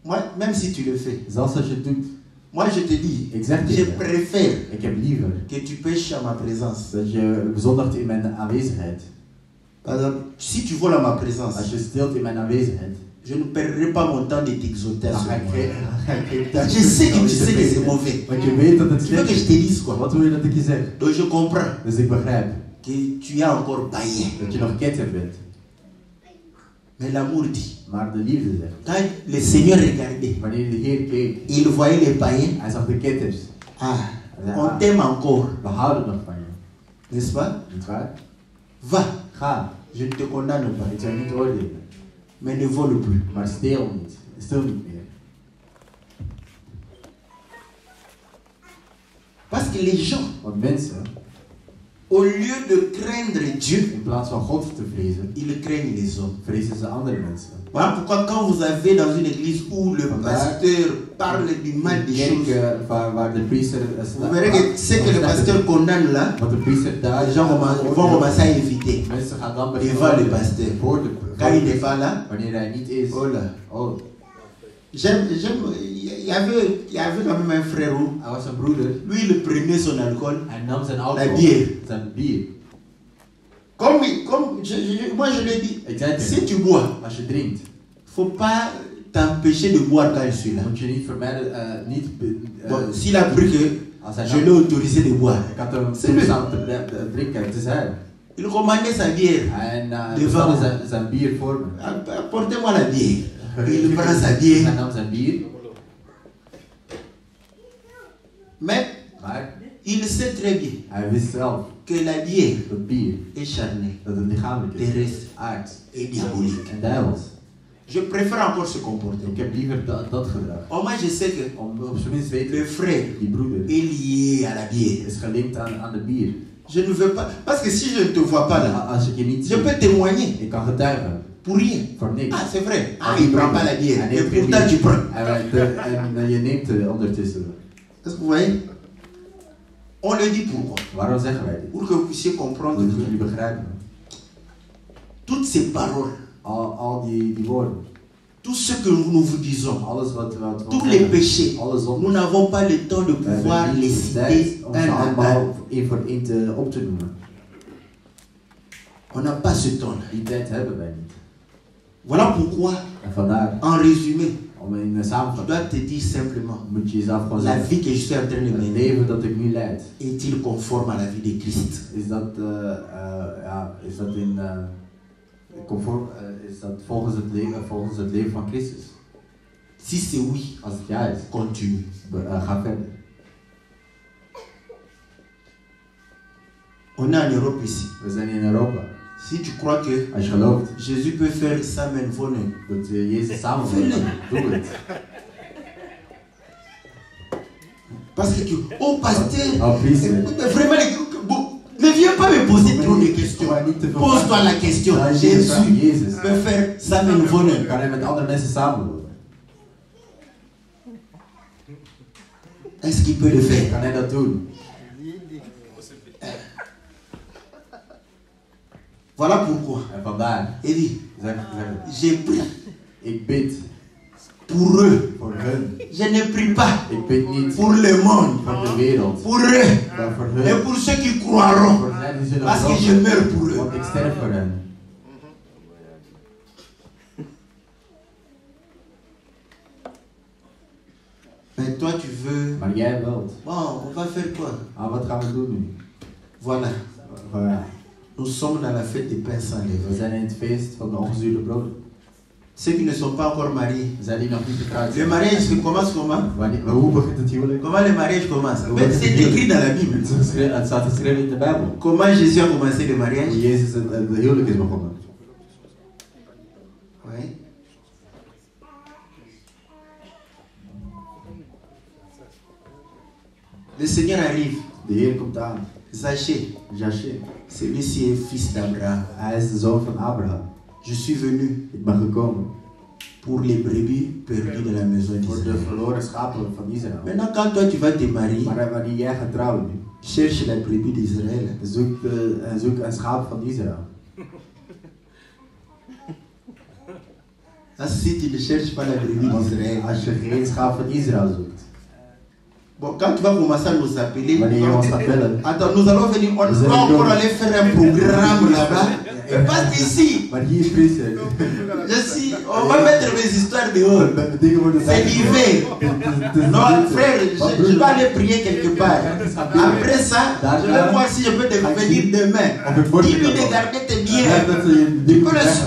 Moi, même si tu le fais, Zelfs als je het doet, moi je te dis, ik zeg je je, préfère ik heb liever que tu pêches à ma présence. dat je bezondigt in mijn aanwezigheid. Par exemple, si tu voles à ma présence, Als je stilt in mijn aanwezigheid, je ne perdrai pas mon temps de t'exhorter à dan ce ga ik geen tijd. Je sais que tu sais que c'est mauvais. Want je weet dat het Tu veux que slecht je is. te dise quoi? Wat wil je dat ik je zeg? Donc je comprends Dus ik begrijp que tu es encore païen. dat je nog ketter bent. Mais l'amour dit, Maar de liefde zegt, quand le Seigneur regardait, wanneer de Heer keek, il voyait les païens. hij zag de ketters. Ah, on t'aime encore, We houden nog van je. n'est-ce pas? Niet waar? Va, Ga. je ne te condamne pas, Ik zou je niet oordelen. mais ne vole plus. Maar steel niet. Stil niet meer. Parce que les gens, Want mensen, au lieu de craindre Dieu, in plaats van God te vrezen, ils craignent les hommes. vrezen ze andere mensen. Voilà pourquoi quand vous avez dans une église où le pasteur parle du mal des choses, Kerk waar de priester vous verrez que ce que le pasteur condamne là, Wat de priester daar les gens vont commencer à éviter. Mensen gaan dan Devant le pasteur. voor de Quand il n'est pas là, wanneer hij niet is. oh là. Oh, Il y avait quand même un frère où, hij was een broeder. lui il prenait son alcool, Hij nam zijn la alcohol. bière. Zijn bier. Comme moi je l'ai dit, Ik zei si tegen tu bois, als je drinkt, faut pas t'empêcher de boire quand je suis là. moet je niet vermijden, Bon, s'il a pris que als hij je l'ai autorisé de boire, ik had hem C'est lui. toegestaan te drinken, het is hij. il commandait sa bière. En Devant. bestelde zijn bier voor me. Apportez-moi la bière. Il prend sa bière. Hij nam zijn bier, Mais maar il sait très bien hij wist zelf que la bière dat bier, est charnée, dat het lichamelijk is, terrestre aards et diabolique. en duivels. Je préfère encore se comporter. Ik heb liever dat gedrag. Au moins je sais que Op zijn minst weten, le frère die broeder est lié à la bière. is gelinkt aan de bier. Je ne veux pas. Parce que si je ne te vois pas là, Als ik je niet je zie, peux témoigner ik kan getuigen. pour rien. Voor niks. Ah, c'est vrai. Ah, Die il ne prend broeder, pas la bière. hij Et neemt geen pourtant, tu bier. prends. En je neemt ondertussen. Est-ce que vous voyez? On le dit pourquoi? Waarom zeggen wij dit? Pour que vous puissiez comprendre Omdat que jullie begrijpen. toutes ces paroles, Al die woorden. tout ce que nous vous disons, Alles wat tous les péchés, alle nous zonden. n'avons pas le temps de We pouvoir hebben les niet de citer tijd om ze un à un. allemaal één voor één op te noemen. On n'a pas ce temps-là. Die tijd hebben wij niet. Voilà pourquoi, En vandaar, en résumé, om in de je samenvatting, dois te dire simplement, moet je jezelf gewoon la zeggen. vie que je suis en train de Het mener, leven dat ik nu leid, est-il conforme à la vie de Christ? is dat is dat volgens het leven van Christus? Si c'est oui, Als het ja is, continue. ga verder. On est en Europe ici. We zijn in Europa. Si tu crois que Als je gelooft Jésus peut faire ça, mais voler. dat Jezus samen Vul wil, het. doe het. Parce que, oh pasteur, Oh, priester. vraiment, bon, ne viens pas me poser trop de questions. Pose-toi la question. Jésus peut faire ça, mais voler. Kan hij met andere mensen samen worden? Est-ce qu'il peut le faire? Kan hij dat doen? Voilà pourquoi. En vandaar, Il dit, zeg, j'ai pris ik bid pour eux. voor hun. Je ne prie pas Ik bid niet pour le monde. voor de wereld, Pour eux. maar voor Et hun. pour ceux qui croiront. Voor hen die zullen Parce que je geloven, meurs pour eux. want ik sterf voor hen. Mais toi, tu veux. Maar jij wilt. Bon, on va faire quoi? Ah, wat gaan we doen nu? Voilà. Voilà. Nous sommes dans la fête des pains sans We levain. zijn in het feest van de ongezuurde broden. Ceux qui ne sont pas encore mariés. Zijn die nog niet getrouwd Le zijn? mariage commence comment? Hoe begint het huwelijk? Comment le mariage commence? Ben, c'est écrit dans la Bible. Het staat geschreven in de Bijbel. Comment Jésus a commencé le mariage? Hoe Jezus het huwelijk is begonnen. Oui. Le Seigneur arrive. De Heer komt aan. Zachée, Zachée. celui-ci est fils d'Abraham. Hij is de zoon van Abraham. Je suis venu Ik ben gekomen pour les brebis perdues de la maison voor de d'Israël. verloren schapen van Israël. Maintenant, quand toi tu vas te marier, Maar wanneer jij gaat trouwen nu, cherche la brebis d'Israël. zoek een schaap van Israël. Si tu ne cherches pas la brebis d'Israël, Als je geen schaap van Israël zoekt, bon, quand tu vas commencer à nous appeler, wanneer je ons gaat bellen, attends, nous allons venir, on Vous va allez encore comme- aller faire un programme là-bas. Et parce qu'ici, maar hier is priester. je suis, on va mettre mes histoires dehors. Dingen worden C'est l'hiver. Non, frère, je dois aller prier quelque part. Après ça, je vais voir si je peux devenir demain. Dis-lui de garder tes biens.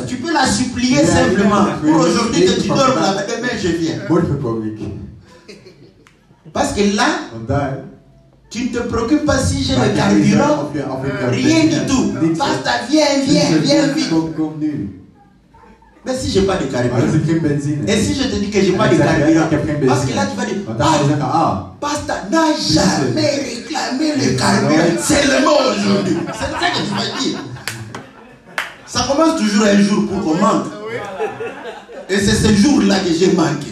Tu peux la supplier simplement. Pour aujourd'hui que tu dormes là, demain je viens. Morgen kom ik. Parce que là, Want daar, tu ne te préoccupes pas si j'ai maak le je niet uit carburant. of je Rien du tout. Niks. Basta, viens vite. Kom nu. Mais si j'ai pas de Maar als carburant. ik geen benzine Et heb, si je te dis que j'ai en pas ik de zeg, ja, carburant, ik heb geen parce que benzine. là tu vas dire, Want dan ga je zeggen, Pasteur n'a jamais réclamé le carburant, seulement aujourd'hui. C'est ça que tu vas dire. Ça commence toujours un jour pour qu'on manque. Et c'est ce jour-là que j'ai manqué.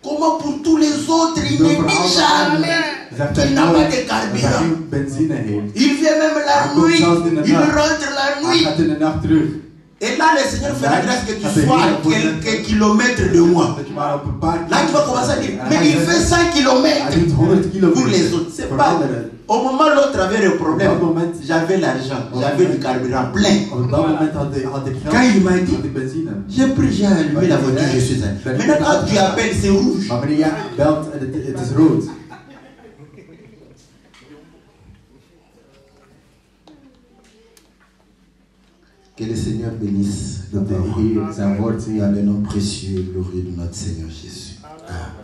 Comment pour tous les autres, il ne dit jamais qu'il n'a pas de carburant. geen benzine heeft. Il vient même la nuit, il rentre la Hij nuit. gaat in de nacht terug. Et là, le Seigneur fait la grâce que tu sois à quelques kilomètres de moi. Dat je maar op een paar Là, tu vas commencer à dire, mais il fait 100 Hij kilomètres doet 100 kilometer. pour les autres. C'est Voor pas. anderen. Au moment où l'autre avait le problème, Op dat moment, j'avais l'argent, j'avais du carburant plein. op dat moment had ik geld, Quand il m'a dit, had ik benzine. j'ai pris, j'ai allumé la voiture, je suis allé. Maintenant, quand tu appelles, c'est rouge. Maar wanneer jij belt en het is rood, Que le Seigneur bénisse le dat de parole Heer zijn woord dans zegt. le nom précieux et glorieux de notre Seigneur Jésus. Amen.